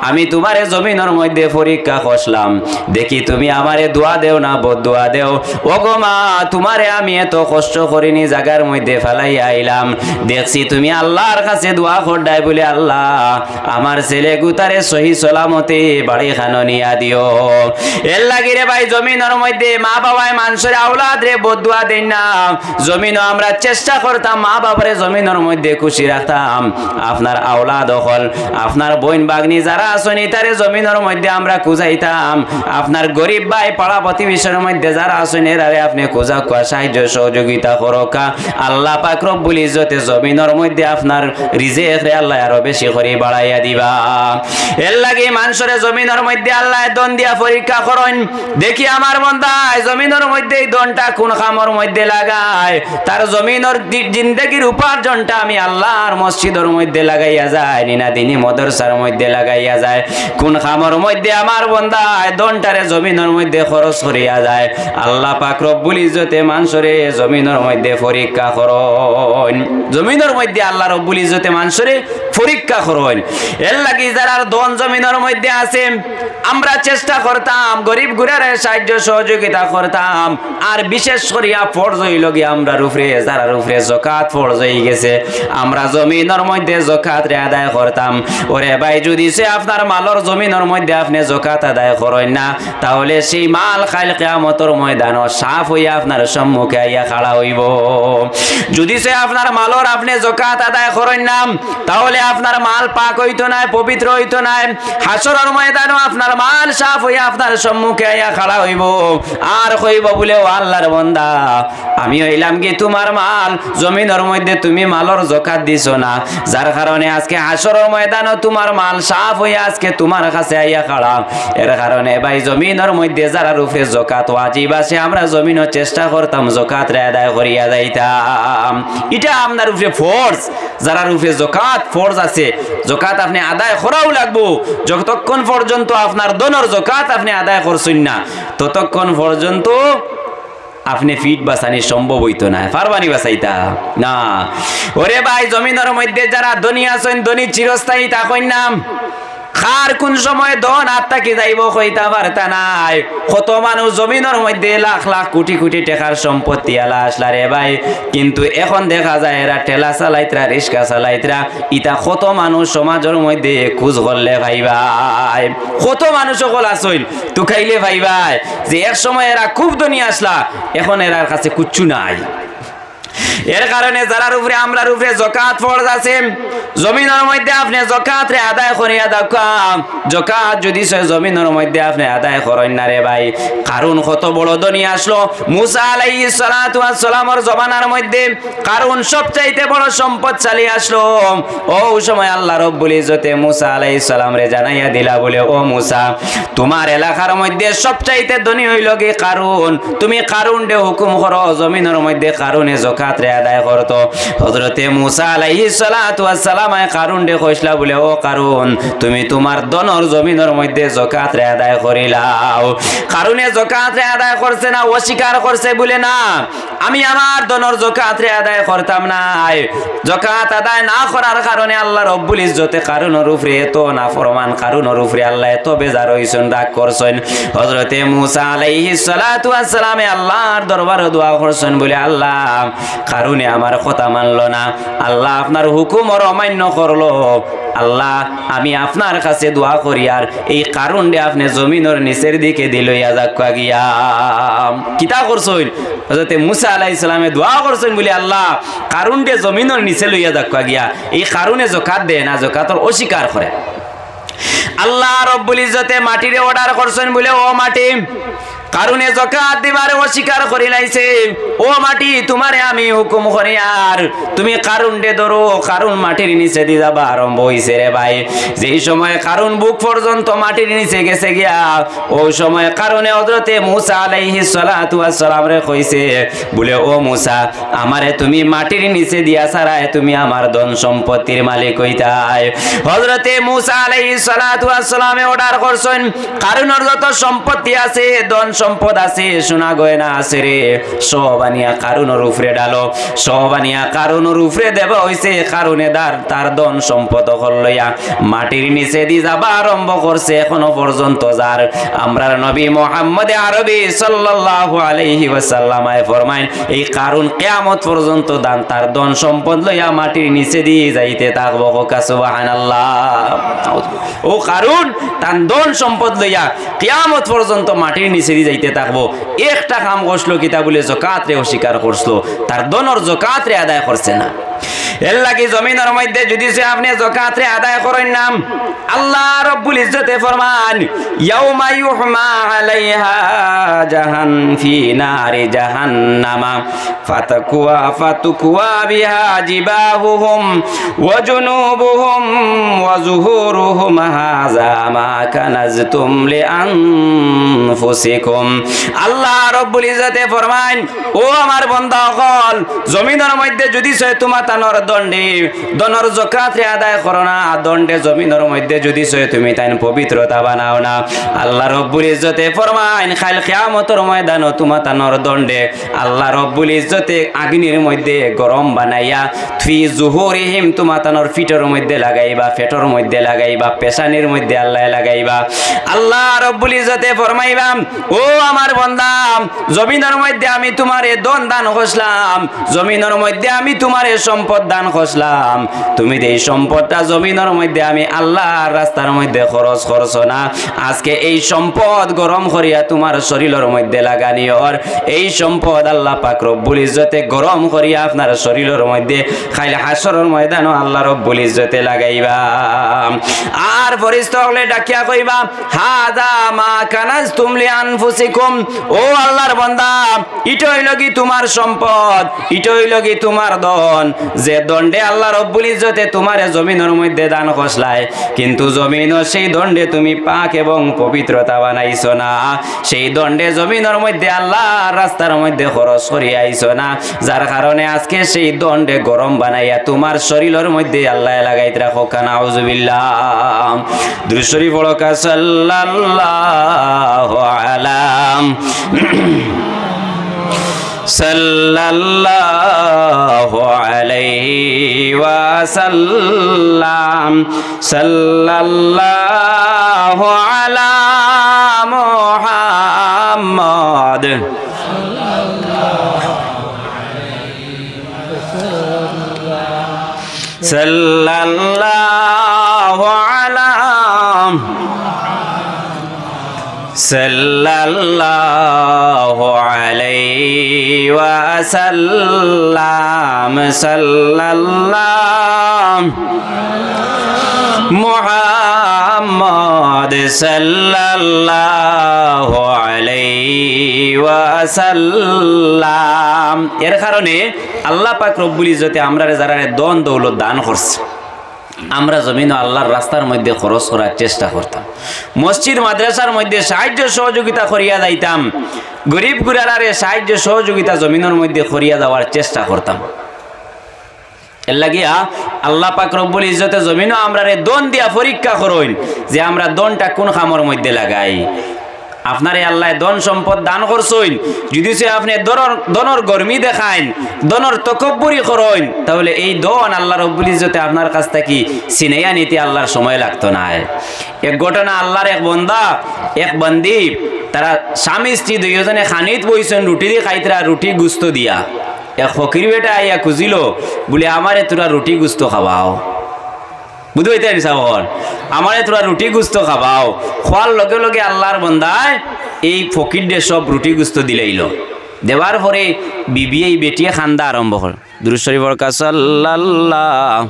আমি তোমারে জমিনের মধ্যে পরীক্ষা করলাম, দেখি তুমি আমারে দোয়া দেও না বদদোয়া দেও। ও গো মা তোমারে আমি এত কষ্ট করিনি জায়গার মধ্যে ফেলাইয়া আইলাম, দেখছি তুমি আল্লাহর কাছে দোয়া করডাই বলে আল্লাহ আমার ছেলে গুতারে সহি সালামতে বাড়ি খানো নিয়া দিও। এর লাগি রে ভাই জমিনের মধ্যে মা বাবায় মানুষের আওলাদ রে বদদোয়া দেন না, জমিনও আমরা চেষ্টা করতাম মা বাবারে জমিনের মধ্যে খুশি রাখতাম। আপনার আওলাদ হল আপনার বোন বাগনি যারা আসনি তারে জমিনের মধ্যে আমরা খুঁজাইতাম, আপনার গরিব ভাই পাড়া প্রতিবেশীর মধ্যে যারা আসেন এরারে আপনি খোঁজা সাহায্য সহযোগিতা করকা। আল্লাহ পাক রব্বুল ইজ্জতে জমিনের মধ্যে আপনার রিজিক রে আল্লাহ আরো বেশি করে বাড়াইয়া দিবা। এর লাগি মানুষের জমিনের মধ্যে আল্লাহ দন দিয়া পরীক্ষা করেন, দেখি আমার বান্দা জমিনের মধ্যে এই দনটা কোন খামর মধ্যে লাগায়, তার জমিনের জিন্দেগির উপার্জনটা আমি আল্লাহর মসজিদের মধ্যে লাগাইয়া যায় নিনা দিনী মদরসার মধ্যে লাগাইয়া যায়, কোন খামর মধ্যে আমার বান্দা দনটারে জমিনের মধ্যে খরচ করিয়া যায়। আল্লাহ পাক রব্বুল ইজ্জতে মানুষরে জমিনের মধ্যে পরীক্ষা করেন, জমিনের মধ্যে আল্লাহ রব্বুল ইজ্জতে মানুষরে পরীক্ষা করেন। এর লাগি যারা দন জমিনের মধ্যে আছে আমরা চেষ্টা করতাম গরিব গুড়ারে সাহায্য সহযোগিতা করতাম, আর বিশেষ করিয়া ফরজ হইল গিয়ে আমরা রুফরে যারা রুফরে যাকাত ফরজ হয়ে গেছে আমরা জমিনের মধ্যে যাকাত রে আদায় করতাম। ওরে ভাই যদি সে আপনার মালর জমিনের মধ্যে আপনি যাকাত আদায় করেন না, তাহলে সেই মাল কাল কিয়ামতের ময়দানে সাফ হইয়া আপনার সম্মুখে আইয়া খাড়া হইব। যদি সে আপনার মালর আপনি যাকাত আদায় করেন না, তাহলে আপনার মাল পাক হইতো না, পবিত্র হইতো না, হাসরের ময়দানে আপনার মাল সাফ হইয়া আপনার সম্মুখে আইয়া খাড়া হইব। আর কইব বলে ও আল্লাহর বান্দা আমি হইলাম কি তোমার মাল জমিনের মধ্যে তুমি মালর যাকাত দিছো না, যার কারণে আজকে হাসরের ময়দানে তোমার মাল সাফ হইয়া আজকে তোমার কাছে আইয়া খাড়া। এর কারণে ভাই জমিনের মধ্যে যারা রূপে যাকাত ওয়াজিব আছে আমরা জমিনও চেষ্টা করতাম যাকাত রে আদায় করিয়া যাইতাম। এটা আপনার রূপে ফরজ, যারা রূপে যাকাত ফরজ আছে যাকাত আপনি আদায় করাও লাগবো। যতক্ষণ পর্যন্ত আপনার দনের যাকাত আপনি আদায় করছেন না ততক্ষণ পর্যন্ত আপনি ফিট বাঁচানি সম্ভব হইতো না, পারবানি বাঁচাইতা না। ওরে ভাই জমিনের মধ্যে যারা ধনী আছেন ধনী চিরস্থায়ী থাকেন না, খার কোন সময় দন আত্মা কি যাইব কইতা পারতা নাই। কত মানুষ জমিনের মধ্যে লাখ লাখ কোটি কোটি টাকার সম্পত্তি আলা আসলা রে ভাই, কিন্তু এখন দেখা যায় এরা ঠেলা চালাইতরা রিক্সা চালাইতরা। ইটা কত মানুষ সমাজের মধ্যে খোঁজ করলে ভাই ভাই কত মানুষ সকল আসইল তু খাইলে ভাই ভাই যে এক সময় এরা খুব ধনী আসলা এখন এরার কাছে কুচ্ছু নাই। এর কারণে যারার উপরে আমরা উপরে যাকাত ফরজ আছে জমিনের মধ্যে আপনি যাকাত রে আদায় করিয়া দাও। যাকাত যদি জমিনের মধ্যে আপনি আদায় করেন না রে ভাই, কারণ কত বড় ধনী আসলো মুসা আলাইহিস সালাতু ওয়াস সালামের জমানার মধ্যে, কারণ সবচাইতে বড় সম্পদশালী আসলো। ও সময় আল্লাহ রব্বুল ইজ্জতে মুসা আলাইহিস সালাম রে জানাইয়া দিলা বলে ও মুসা তোমার এলাকার মধ্যে সবচাইতে ধনী হইল কি কারণ, তুমি কারণ দে হুকুম করো জমিনের মধ্যে কারণে যাকাত রে আদায় করতো। হযরতে মুসা আলাইহিস সালাতু ওয়াস সালাম কারণ দে কইসলা বলে ও কারণ তুমি তোমার দনর জমিনের মধ্যে যাকাত রে আদায় করিলাও। কারণে যাকাত রে আদায় করছে না অস্বীকার করছে বলে না আমি আমার দনর যাকাত রে আদায় করতাম না। যাকাত আদায় না করার কারণে আল্লাহ রব্বুল ইজ্জতে কারণের উপরে এত নাফরমান, কারণের উপরে আল্লাহ এত বেজার হইছেন রাগ করছেন। হযরতে মুসা আলাইহিস সালাতু ওয়াস সালামে আল্লাহর দরবারে দোয়া করছেন বলে আল্লাহ কারণে আমার কথা মানলো না, আল্লাহ আপনার হুকুম আর অমান্য করলো, আল্লাহ আমি আপনার কাছে দোয়া করি আর এই কারণে আপনি জমিনের নিচের দিকে দিলইয়া যাক গিয়া কিতা করছেন হযরত মুসা আলাইহিস সালামে দোয়া করছেন বলে আল্লাহ কারণে জমিনের নিচে লইয়া যাক গিয়া এই কারণে যাকাত দেয় না যাকাতর অস্বীকার করে আল্লাহ রাব্বুল ইজ্জতে মাটিরে অর্ডার করছেন বলে ও মাটি কারণে যাকাত দিবারে অস্বীকার করি লাইছে ও মাটি তোমারে আমি হুকুম করি আর তুমি কারণে ধরো কারণ মাটির নিচে দি যাবা আরম্ভ হইছে রে ভাই যেই সময় কারণ বুক পর্যন্ত মাটির নিচে গেছে গিয়া ওই সময় কারণে হযরতে মুসা আলাইহিস সালাতু ওয়াস সালাম রে কইছে বলে ও মুসা আমারে তুমি মাটির নিচে দিয়া ছাড়ায় তুমি আমার ধন সম্পত্তির মালিক হইতাই হযরতে মুসা আলাইহিস সালাতু ওয়াস সালামে অর্ডার করছেন কারণের যত সম্পত্তি আছে ধন সম্পদ আছে সোনা গয়না আছে রে সব আনিয়া কারণের উপরে ডালো সব আনিয়া কারণের উপরে দেব হইছে কারণে তার ধন সম্পদ লইয়া মাটির নিচে দি যাবা আরম্ভ করছে এখনো পর্যন্ত যার আমরার নবী মুহাম্মদ আরবি সাল্লাল্লাহু আলাইহি ওয়াসাল্লাম ফরমায় এই কারণ কিয়ামত পর্যন্ত তার ধন সম্পদ লইয়া মাটির নিচে দি যাইতে থাকবো সুবহানাল্লাহ ও কারণ তার ধন সম্পদ লইয়া কিয়ামত পর্যন্ত মাটির নিচে দি যাইতে থাকবো একটা কাম করলো কিতা বলে যাকাত রে অস্বীকার করলো তার ধনের যাকাত রে আদায় করছে না এর লাগি জমিনের মধ্যে যদি সে আপনি যাকাত রে আদায় করেন না আল্লাহ রাব্বুল ইজ্জতে ফরমান ইয়াউমা ইউহমা আলাইহা জাহান ফি নারি জাহান্নামা ফাতাকুয়া বিহা জিবাহুহুম ওয়া জুনুবুহুম ওয়া যুহুরুহুম হাযা মা কানাজতুম লিআনফুসিকুম আল্লাহ রাব্বুল ইজ্জতে ফরমান ও আমার বান্দা হল জমিনের মধ্যে যদি সে তোমার তানর দণ্ডে দনর যাকাত রে আদায় করো না দণ্ডে জমিনের মধ্যে যদি সে তুমি তাইন পবিত্রতা বানাও না আল্লাহ রাব্বুল ইজ্জতে ফরমান কাল কিয়ামতের ময়দানে তোমার তানর দণ্ডে আল্লাহ রাব্বুল ইজ্জতে আগুনের মধ্যে গরম বানাইয়া ফি যুহুরিহিম তোমার তানর ফিটের মধ্যে লাগাইবা পেটের মধ্যে লাগাইবা পেশানির মধ্যে আল্লাহ লাগাইবা আল্লাহ রাব্বুল ইজ্জতে ফরমাইবা ও আমার বান্দা জমিনের মধ্যে আমি তোমারে দন দান করলাম জমিনের মধ্যে আমি তোমারে সম্পদ দান করলাম তুমি এই সম্পদটা জমিনের মধ্যে আমি আল্লাহর রাস্তার মধ্যে খরচ করছো না আজকে এই সম্পদ গরম করিয়া তোমার শরীরের মধ্যে লাগানিওর এই সম্পদ আল্লাহ পাক রব্বুল ইজ্জতে গরম করিয়া আপনার শরীরের মধ্যে খাইলে হাসরের ময়দানে আল্লাহ রব্বুল ইজ্জতে লাগাইবা আর ফেরেশতা হলে ডাকিয়া কইবা হাযা মা কানাজতুম লিআনফুসিকুম ও আল্লাহর বান্দা ইটো হইল কি তোমার সম্পদ ইটো হইল কি তোমার ধন যে দণ্ডে আল্লাহ রব্বুল ইজ্জতে তোমারে জমিনের মধ্যে দান করছলাই কিন্তু জমিনও সেই দণ্ডে তুমি পাক এবং পবিত্রতা বানাইছো না সেই দণ্ডে জমিনের মধ্যে আল্লাহর রাস্তার মধ্যে খরচ করিয়া আইছো না যার কারণে আজকে সেই দণ্ডে গরম বানাইয়া তোমার শরীরের মধ্যে আল্লাহ লাগাইতে রাখো কানা আউযুবিল্লাহ দুরূদ শরীফ পড়ো কা সাল্লাল্লাহু আলাইহি সাল্লাল্লাহু আলাইহি ওয়াসাল্লাম সাল্লাল্লাহু আলা মুহাম্মদ সাল্লাল্লাহু আলা সাল্লাল্লাহু আলাইহি ওয়াসাল্লাম সাল্লাল্লাহু মুহাম্মদ সাল্লাল্লাহু আলাইহি ওয়াসাল্লাম এর কারণে আল্লাহ পাক রব্বুল ইজ্জতে আমরারে যারা দন দৌলত দান করছে আমরা জমিন আল্লাহর রাস্তার মধ্যে খরচ করার চেষ্টা করতাম মসজিদ মাদ্রাসার মধ্যে সাহায্য সহযোগিতা করিয়া যাইতাম গরিব গুরারে সাহায্য সহযোগিতা জমিনের মধ্যে করিয়া যাওয়ার চেষ্টা করতাম এর লাগিয়া আল্লাহ পাক রব্বুল ইজ্জতে জমিনও আমরারে দন দিয়া পরীক্ষা করইন যে আমরা দনটা কোন খামর মধ্যে লাগাই আপনারে আল্লাহ ধন সম্পদ দান করছেন যদি সে আপনি দনর গরমি দেখাইন দনর তকব্বুরি করেন তাহলে এই দন আল্লাহ রব্বুল ইজ্জতে আপনার কাছ থেকে ছিনাইয়া নিতে আল্লাহর সময় লাগতো না এক ঘটনা আল্লাহর এক বান্দা এক বান্দি তারা স্বামী স্ত্রী দুইজনে খানিত বইছেন রুটি দিয়ে খাইতরা রুটি গুস্ত দিয়া এক ফকির বেটা আইয়া খুঁজিল বলে আমারে তোরা রুটি গুস্ত খাওয়াও বুঝতে চাওয়ার আমারে তোরা রুটি গুস্ত খাবাও, খোয়ার লগে লগে আল্লাহর বন্দায় এই ফকিরডে সব রুটি গুস্ত দিলাইল। দেওয়ার পরে বিবি এই বেটিয়ে খান্দা আরম্ভ কর। দুরূদ শরীফ পড়কা সাল্লাল্লাহু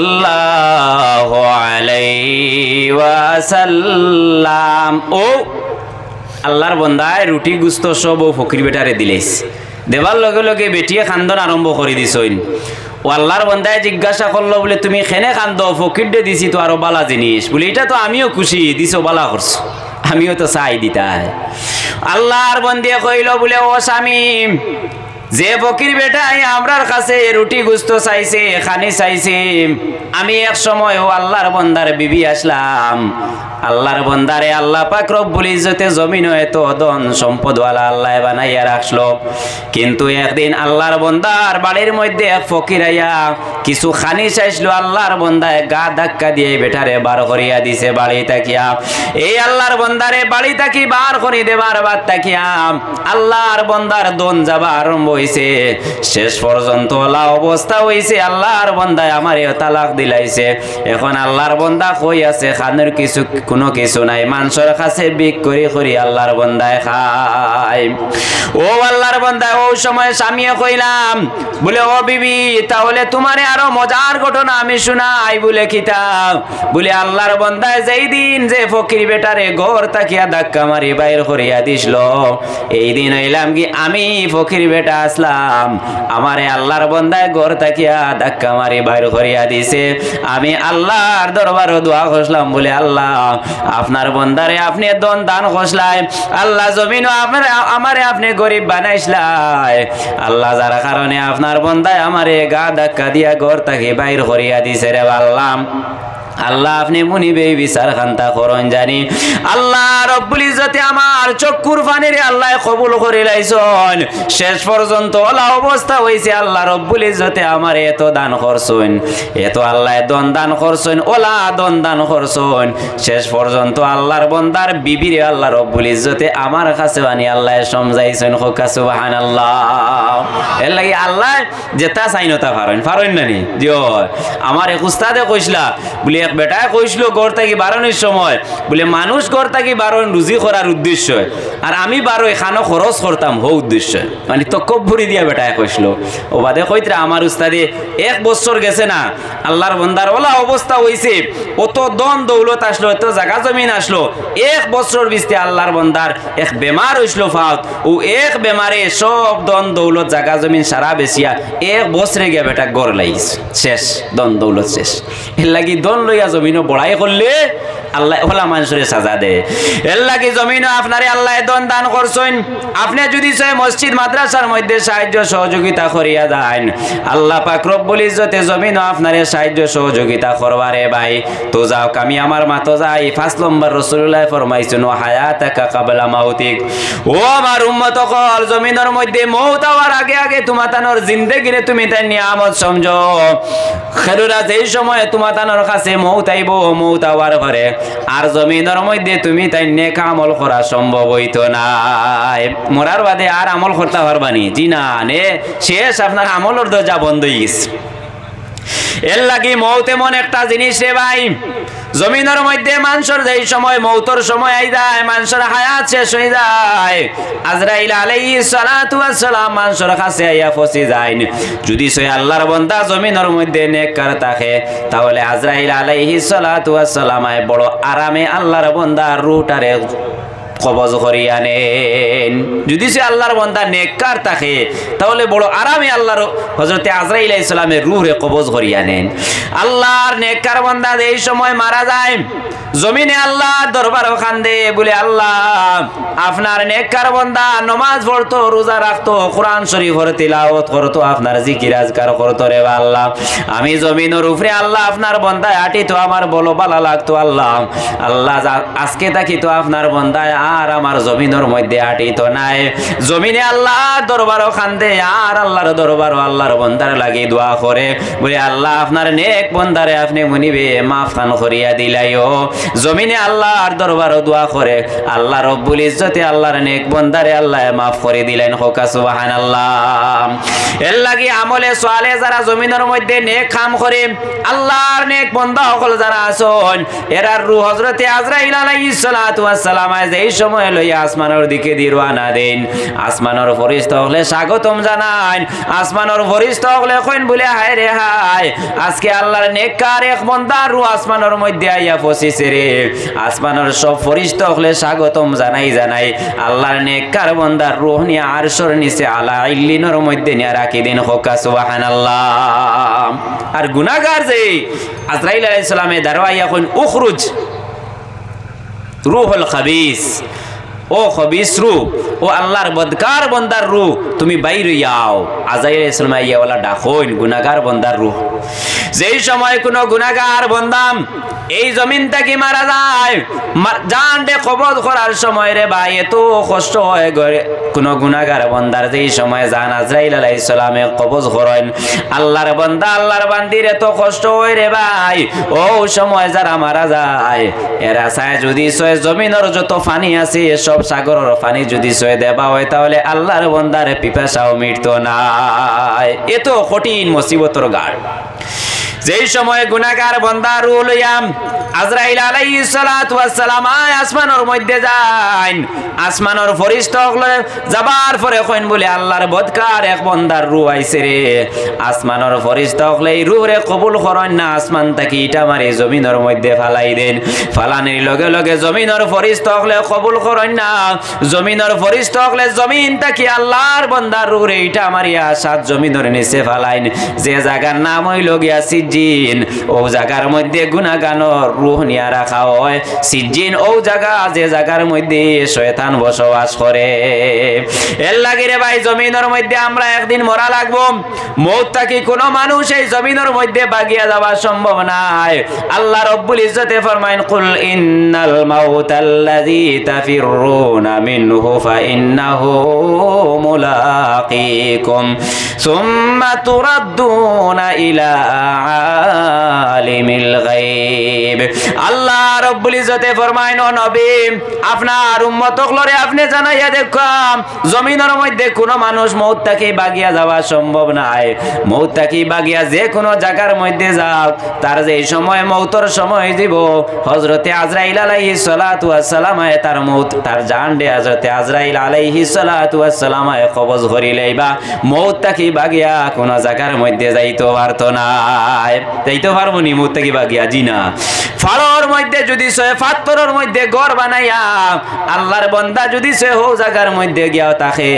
সাল্লাল্লাহু আলাইহি ওয়াসাল্লাম। ও আল্লাহর বন্দায় রুটি গুস্ত সব ও ফকির বেটারে দিলেস। দেবার লগে লগে বেটিয়ে খান্দন আরম্ভ করে দিছইন। ও আল্লাহর বন্দায় জিজ্ঞাসা করলো বলে তুমি খেনে খান্দ, ফকির ডে দিছি তো আরো বালা জিনিস। বলে এটা তো আমিও খুশি দিছো, বালা করছো, আমিও তো চাই দিতাই। আল্লাহর বন্দিয়ে কইল বলে ও স্বামী, যে ফকির বেটাই আমরার কাছে রুটি গুস্ত চাইছে, খানি চাইছে, আমি এক সময় ও আল্লাহর বন্দার বিবি আসলাম। আল্লাহর বন্দারে আল্লাহ পাক রব্বুল ইজ্জতে জমিন এত ধন সম্পদওয়ালা আল্লাহ বানাইয়া রাখলো, কিন্তু একদিন আল্লাহর বন্দার বাড়ির মধ্যে এক ফকির আইয়া কিছু খানি চাইছিল। আল্লাহর বন্দায় গা ধাক্কা দিয়ে বেটারে বার করিয়া দিছে বাড়ি তাকিয়া। এই আল্লাহর বন্দারে বাড়ি তাকি বার করে দেবার বাদ তাকিয়া আল্লাহর বন্দার দন যাবা আরম্ভ হইছে। শেষ পর্যন্ত ওলা অবস্থা হইছে, আল্লাহর বন্দায় আমারে তালাক দিলাইছে। এখন আল্লাহর বন্দা কই আছে, খানের কিছু কোনো কিছু নাই, মানুষের কাছে বিক করি করি আল্লাহর বন্দায় খায়। ও আল্লাহর বন্দায় ও সময় স্বামীয়ে কইলাম বলে ও বিবি, তাহলে তোমারে আরো মজার ঘটনা আমি শোনাই। বলে কিতাব বলে আল্লাহর বন্দায় যেই দিন যে ফকির বেটারে ঘর তাকিয়া ধাক্কা মারি বাইর করিয়া দিছিল, এই দিন হইলাম কি আমি ফকির বেটা আসলাম। আমারে আল্লাহর বন্দায় ঘর তাকিয়া ধাক্কা মারি বাইর করিয়া দিছে। আমি আল্লাহর দরবারে দোয়া করলাম বলে আল্লাহ আপনার বন্দারে আপনি দন দান করলাই, আল্লাহ জমিনও আমারে আপনি গরিব বানাইছলাই, আল্লাহ যার কারণে আপনার বন্দায় আমারে গা ধাক্কা দিয়া ঘর তাকে বাইর করিয়া দিছে রে আল্লাহ। আল্লাহ আপনি মুনিবে বিচার খান্তা করন জানি। আল্লাহ রব্বুল ইজ্জতে আমার চক্ষুর পানিরে আল্লাহ কবুল করে লাইছন। শেষ পর্যন্ত ওলা অবস্থা হইছে, আল্লাহ রব্বুল ইজ্জতে আমার এত দান করছন, এত আল্লাহ দন দান করছন, ওলা দন দান করছন। শেষ পর্যন্ত আল্লাহর বন্দার বিবিরে আল্লাহ রব্বুল ইজ্জতে আমার কাছে আনি আল্লাহ সমজাইছেন। হোকা সুবহানাল্লাহ। এর লাগি আল্লাহ যেটা চাইনতা পারেন না নি জিও। আমার এক উস্তাদে কইসলা বলে এক বেটায় কইছিল ঘর থাকি বারোনের সময় বলে মানুষ ঘর থাকি বারোন রুজি করার উদ্দেশ্য, আর আমি বারো এখানো খরচ করতাম হো উদ্দেশ্য, মানে তকব্বুরি দিয়া বেটায় কইছিল। ও বাদে কইতরা আমার উস্তাদে 1 বছর গেছে না, আল্লাহর বন্দার ওলা অবস্থা হইছে, অত দন দৌলত আসলো, এত জায়গা জমিন আসলো, 1 বছর বিস্তে আল্লাহর বন্দার এক বেমার হইছিল ফাউত। ও এক বেমারে সব দন দৌলত জায়গা জমিন সারা বেশিয়া 1 বছরে গিয়া বেটা গড় লাগিস শেষ, দন দৌলত শেষ। এর লাগি দন লইয়া জমিনও বড়াই করলে আল্লাহ ওলা মানুষের সাজা দে। এর লাগি জমিনও আপনারে আল্লাহ দন দান করছেন। আপনি যদি চাই মসজিদ মাদ্রাসার মধ্যে সাহায্য সহযোগিতা করিয়া দেন, আল্লাহ পাক রব্বুল ইজ্জতে জমিনও আপনারে সাহায্য সহযোগিতা করবারে ভাই। তো যাও আমি আমার মাতো যাই 5 নম্বর রাসূলুল্লাহ ফরমাইছেন হায়াতাকা কাবলা মাউতিক। ও আমার উম্মত কল, জমিনের মধ্যে মউত হওয়ার আগে আগে তোমাতানোর জিন্দেগিরে তুমি তাই নিয়ামত সমঝো। খেরুরা যেই সময় তোমাতানোর কাছে মউত আইব, মউত হওয়ার পরে আর জমিনের মধ্যে তুমি তাই নেক আমল করা সম্ভব হইতো না। মরার বাদে আর আমল করতে পারবানি? জি না, নে শেষ, আপনার আমলের দরজা বন্ধ হয়ে গেছে। এর লাগি মউত এমন একটা জিনিস রে ভাই, জমিনের মধ্যে মানুষের যেই সময় মৌতর সময় আই যায়, মানুষের হায়াত শেষ হয়ে যায়, আজরাইল আলাইহিস সালাতু ওয়াস সালাম মানুষের কাছে আইয়া পৌঁছে যায়। যদি সে আল্লাহর বান্দা জমিনের মধ্যে নেককার থাকে, তাহলে আজরাইল আলাইহিস সালাতু ওয়াস সালাম বড় আরামে আল্লাহর বান্দা রূহটারে কবজ করিয়া নেন। যদি সে আল্লাহর বান্দা নেককার থাকে, তাহলে বড় আরামে আল্লাহর হযরতে আজরাইল আলাইহিস সালামের রূহে কবজ করিয়া নেন। আল্লাহর নেককার বান্দা এই সময় মারা যায়, জমিনে আল্লাহ দরবার খান্দে বলে আল্লাহ আপনার নেককার বান্দা নামাজ পড়তো, রোজা রাখতো, কোরআন শরীফের তিলাওয়াত করতো, আপনার জিকির আজকার করতো রে আল্লাহ। আমি জমিনের উপরে আল্লাহ আপনার বান্দায় আটি তো আমার বলো ভালো লাগতো আল্লাহ। আল্লাহ আজকে থাকি তো আপনার বান্দায় আর আমার জমিনের মধ্যে আটিত নাই। জমিনে আল্লাহ দরবারও খান্দে আর আল্লাহর দরবারও আল্লাহর বন্দার লাগি দোয়া করে বলে আল্লাহ আপনার নেক বন্দারে আপনি মনিবে মাফ খান করিয়া দিলাইও। জমিনে আল্লাহর দরবারও দোয়া করে আল্লাহ রব্বুল ইজ্জতে আল্লাহর নেক বন্দারে আল্লাহ মাফ করে দিলেন। হোকা সুবহানাল্লাহ। এর লাগি আমলে সোয়ালে যারা জমিনের মধ্যে নেক কাম করে আল্লাহর নেক বন্দা সকল যারা আছেন এরার রূহ হযরতে আজরাইল আলাইহিস সালাতু ওয়াস সালাম যেই সময় লইয়া আসমানের দিকে দিয়ে রওনা দেন, আসমানের ফেরেশতা হলে স্বাগতম জানান। আসমানের ফেরেশতা হলে কইন বলে হায় রে হায় আজকে আল্লাহর নেককার এক বান্দার রূহ আসমানের মধ্যে আইয়া পৌঁছেছে রে। আসমানের সব ফেরেশতা হলে স্বাগতম জানাই আল্লাহর নেককার বান্দার রূহ নিয়ে আরশের নিচে আলা ইল্লিনের মধ্যে নিয়ে রাখি দিন। হোকা সুবহানাল্লাহ। আর গুনাহগার যে আজরাইল আলাইহিস সালামে দারওয়াইয়া কইন উখরুজ রূহুল খাবিস, ও খবিস রূহ, ও আল্লাহর বদকার বন্দার রূহ তুমি বাইরে যাও। আজরাইল আলাইহিস সালাম আইয়া ওলা ডাকইন গুনাহগার বন্দার রূহ। যেই সময় কোনো গুনাহগার বান্দা এই জমিন থেকে মারা যায়, জান রে কবজ করার সময় রে ভাই এত কষ্ট হয় গরে কোন গুনাহগার বান্দার যেই সময় জান আজরাইল আলাইহিস সালামে কবজ করেন আল্লাহর বান্দা আল্লাহর বান্দির এত কষ্ট হয় রে ভাই। ও সময় যারা মারা যায় এরা চায় যদি সয় জমিনের যত পানি আছে সব সাগরের পানি যদি সয় দেবা হয় তাহলে আল্লাহর বান্দার পিপাসাও মিটতো না। এত কঠিন মুসিবতর গাড়। যেই সময় গুনাহগার বান্দা রূহ লইয়া আজরাইল আলাইহিস সালাতু ওয়াস সালাম আসমানের মধ্যে যান, আসমানের ফেরেশতা হলে যাবার পরে কইন বলে আল্লাহর বদকার এক বান্দার রূহ আইছে রে। আসমানের ফেরেশতা হলে এই রূহ রে কবুল করেন না, আসমান থেকে ইটা মারি জমিনের মধ্যে ফালাই দেন। ফালানির লগে লগে জমিনের ফেরেশতা হলে কবুল করেন না, জমিনের ফেরেশতা হলে জমিন থেকে আল্লাহর বান্দার রূহ রে ইটা মারিয়া সাত জমিনের নিচে ফালাইন। যে জায়গার নাম হইল গিয়া সিজ্জিন, ও জায়গার মধ্যে গুনাহগানোর রূহ নিয়া রাখা হয়। সিজ্জিন ও জায়গা যে জায়গার মধ্যে শয়তান বসবাস করে। এর লাগি রে ভাই জমিনের মধ্যে আমরা একদিন মরা লাগবো। মৌতটা কি কোনো মানুষ এই জমিনের মধ্যে বাগিয়া যাওয়া সম্ভব নাই। আল্লাহ রব্বুল ইজ্জতে ফরমাইন কুল ইন্নাল মাউতাল্লাযী তাফিরুনা মিনহু ফাইন্নাহু মুলাকীকুম সুম্মা তুরাদ্দুনা ইলা আলিমিল গায়ব। আল্লাহ রব্বুল ইজ্জতে ফরমাইন ও নবী আপনার উম্মতগুলোরে আপনি জানাইয়া দেখাম জমিনের মধ্যে কোনো মানুষ মউত থেকে বাগিয়া যাওয়া সম্ভব নাই। মউত থেকে বাগিয়া যে কোনো জায়গার মধ্যে যাক তার যে সময় মউতর সময় দিব হযরতে আজরাইল আলাইহিস সালাতু ওয়াস সালাম তার মউত তার জান দে হযরতে আজরাইল আলাইহিস সালাতু ওয়াস সালাম কবজ করিলেইবা মউত থেকে বাগিয়া কোন জায়গার মধ্যে যাইতো পারতো না। যাইতে পারবো নি মউত থেকে বাগিয়া? জি না। ফাড়র মধ্যে যদি সে পাথরের মধ্যে ঘর বানাইয়া আল্লাহর বান্দা যদি সে হো জায়গার মধ্যে গিয়া থাকে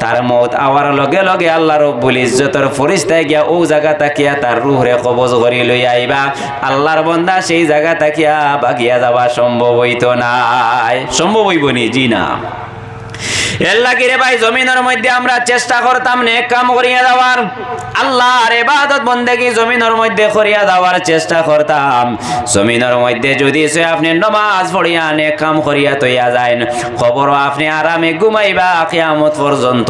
তার মউত আওয়ার লগে লগে আল্লাহ রব্বুল ইজ্জতের ফেরেশতা গিয়া ও জায়গা তাকিয়া তার রূহরে কবজ করি লই আইবা। আল্লাহর বান্দা সেই জায়গা তাকিয়া বাগিয়া যাওয়া সম্ভব হইতো না। সম্ভব হইব নি? জি না। এর লাগি রে ভাই জমিনের মধ্যে আমরা চেষ্টা করতাম নেক কাম করিয়া যাওয়ার, আল্লাহর ইবাদত বন্দেগী জমিনের মধ্যে করিয়া যাওয়ার চেষ্টা করতাম। জমিনের মধ্যে যদি সে আপনি নামাজ পড়িয়া নেক কাম করিয়া তৈয়া যান কবর আপনি আরামে ঘুমাইবা কিয়ামত পর্যন্ত।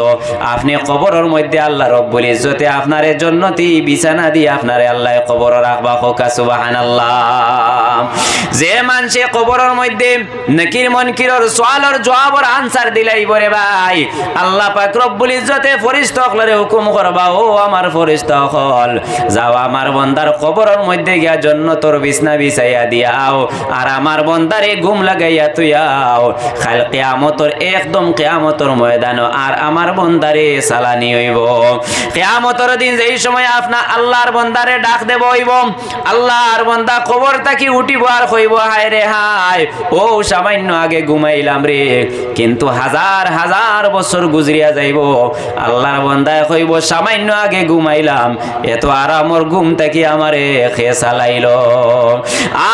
আপনি কবরের মধ্যে আল্লাহ রব্বুল ইজ্জতে আপনারে জান্নাতি বিছানা দিয়ে আপনারে আল্লাহ কবর রাখবা। হোকা সুবহানাল্লাহ। যে মানুষে কবরের মধ্যে নাকির মুনকিরের সওয়ালের জবাবের আনসার দিলাই বরে ভাই আল্লাহ পাক রব্বুল ইজ্জতে ফেরেশতাগুলোরে হুকুম করবা ও আমার ফেরেশতাগণ যাও আমার বান্দার কবরের মধ্যে গিয়া জান্নাতের বিছনা বিছাইয়া দিয়াও আর আমার বান্দারে ঘুম লাগাইয়া তুইয়াও। কাল কিয়ামতের একদম কিয়ামতের ময়দানে আর আমার বান্দারে সালানি হইব। কিয়ামতের দিন যেই সময় আপনা আল্লাহর বান্দারে ডাক দেব হইব আল্লাহর বান্দা কবর থেকে উঠিব আর কইব হায় রে হায় ও সামান্য আগে ঘুমাইলাম রে কিন্তু হাজার হাজার বছর গুজরিয়া যাইব। আল্লাহর বান্দায় কইব সামান্য আগে ঘুমাইলাম এত আরামর ঘুম থেকে আমারে খেয়ে চালাইলো।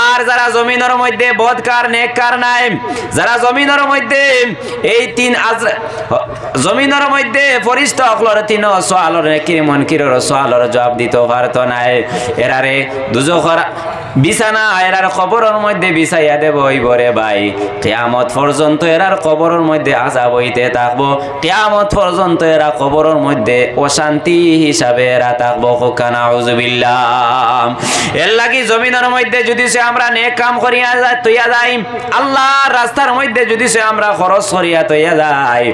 আর যারা জমিনের মধ্যে বদকার নেককার নাই, যারা জমিনের মধ্যে এই তিন জমিনের মধ্যে ফেরেশতা হকলর তিন সওয়ালর নেকির মুনকিরের সওয়ালর জবাব দিতে পারতো না এরারে দুজখর বিছানা এরার কবরের মধ্যে বিছাইয়া দেব বরে ভাই, কিয়ামত পর্যন্ত এরার কবরের মধ্যে আযাব হইতে থাকবো, কিয়ামত পর্যন্ত এরা কবরের মধ্যে অশান্তি হিসাবে এরা থাকবো। হুকানা আউযুবিল্লাহ। এর লাগি জমিনের মধ্যে যদি সে আমরা নেক কাম করিয়া যায় তৈয়া যাই, আল্লাহর রাস্তার মধ্যে যদি সে আমরা খরচ করিয়া তৈয়া যাই,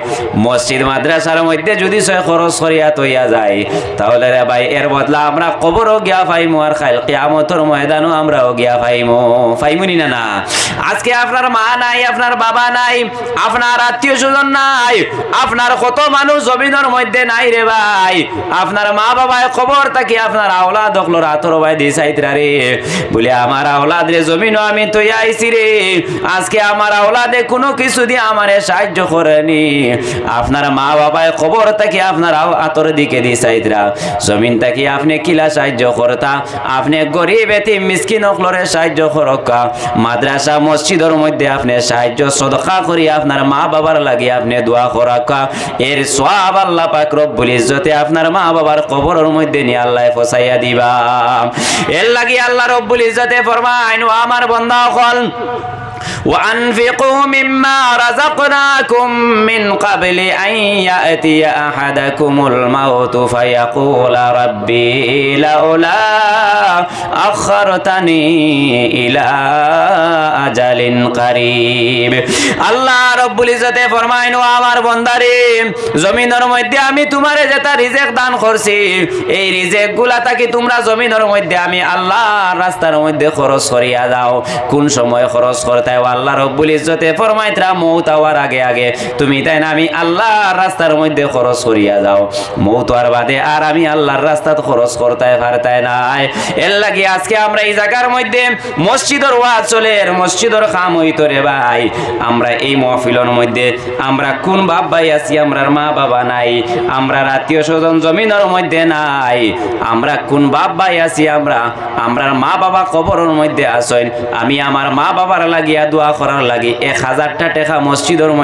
মসজিদ মাদ্রাসার মধ্যে যদি সে খরচ করিয়া তৈয়া যায়, তাহলে রে ভাই এর বদলা আমরা কবরও গিয়া পাইমু আর খাইল কিয়ামতের ময়দানও আমরাও গিয়া পাইমুনি না না। আজকে আপনার মা নাই, আপনার বাবা নাই, আপনার আত্মীয় স্বজন নাই, আপনার কত মানুষ জমিনের মধ্যে নাই রে ভাই। আপনার মা বাবায় খবর থাকি আপনার আওলাদ হকলো রাতর ভাই দি সাইতরা রে, বলে আমার আওলাদ রে জমিনও আমি তো আইছি রে, আজকে আমার আওলাদে কোনো কিছু দিয়ে আমারে সাহায্য করেনি। আপনার মা বাবায় খবর থাকি আপনার আতর দিকে দি সাইতরা, জমিন থাকি আপনি কিলা সাহায্য করতা, আপনি গরিব এতিম মিসকিন হকলরে সাহায্য করকা, মাদ্রাসা মসজিদের মধ্যে আপনি সাহায্য সদকা করি আপনার মা বাবার লাগি আপনি দোয়া করাকা, এর সওয়াব আল্লাহ পাক রব্বুল ইজ্জতে আপনার মা বাবার কবরের মধ্যে নিয়ে আল্লাহ পৌঁছাইয়া দিবা। এর লাগি আল্লাহ রব্বুল ইজ্জতে ফরমায়, ও আমার বান্দা হল وأنفقوا مما رزقناكم من قبل أن يأتي أحدكم الموت فيقول ربي لولا أخرتني إلى أجل قريب। আল্লাহ রব্বুল ইজ্জতে ফরমায়, ও আমার বান্দারে জমিনের মধ্যে আমি তোমারে যেটা রিজিক দান করছি, এই রিজিক গুলা থাকি তোমরা জমিনের মধ্যে আমি আল্লাহর রাস্তার মধ্যে খরচ করিয়া দাও। কোন সময় খরচ করতে আল্লাহ রব্বুল ইজ্জতে ফরমাইতরা মউত হওয়ার আগে আগে তুমি তাই না আমি আল্লাহর রাস্তার মধ্যে খরচ করিয়া যাও, মউত হওয়ার বাদে আর আমি আল্লাহর রাস্তাত খরচ করতে পারতাই নাই। এর লাগি আজকে আমরা এই জায়গার মধ্যে মসজিদের ওয়াজ চলে, মসজিদের কাম হইতো রে ভাই, আমরা এই মাহফিলের মধ্যে আমরা কোন বাপ ভাই আছি, আমরার মা বাবা নাই, আমরা আত্মীয় স্বজন জমিনের মধ্যে নাই, আমরা কোন বাপ ভাই আছি, আমরার মা বাবা কবরের মধ্যে আসেন। আমি আমার মা বাবার লাগিয়া দোয়া করার লাগি 1000টা টাকা মসজিদের মধ্যে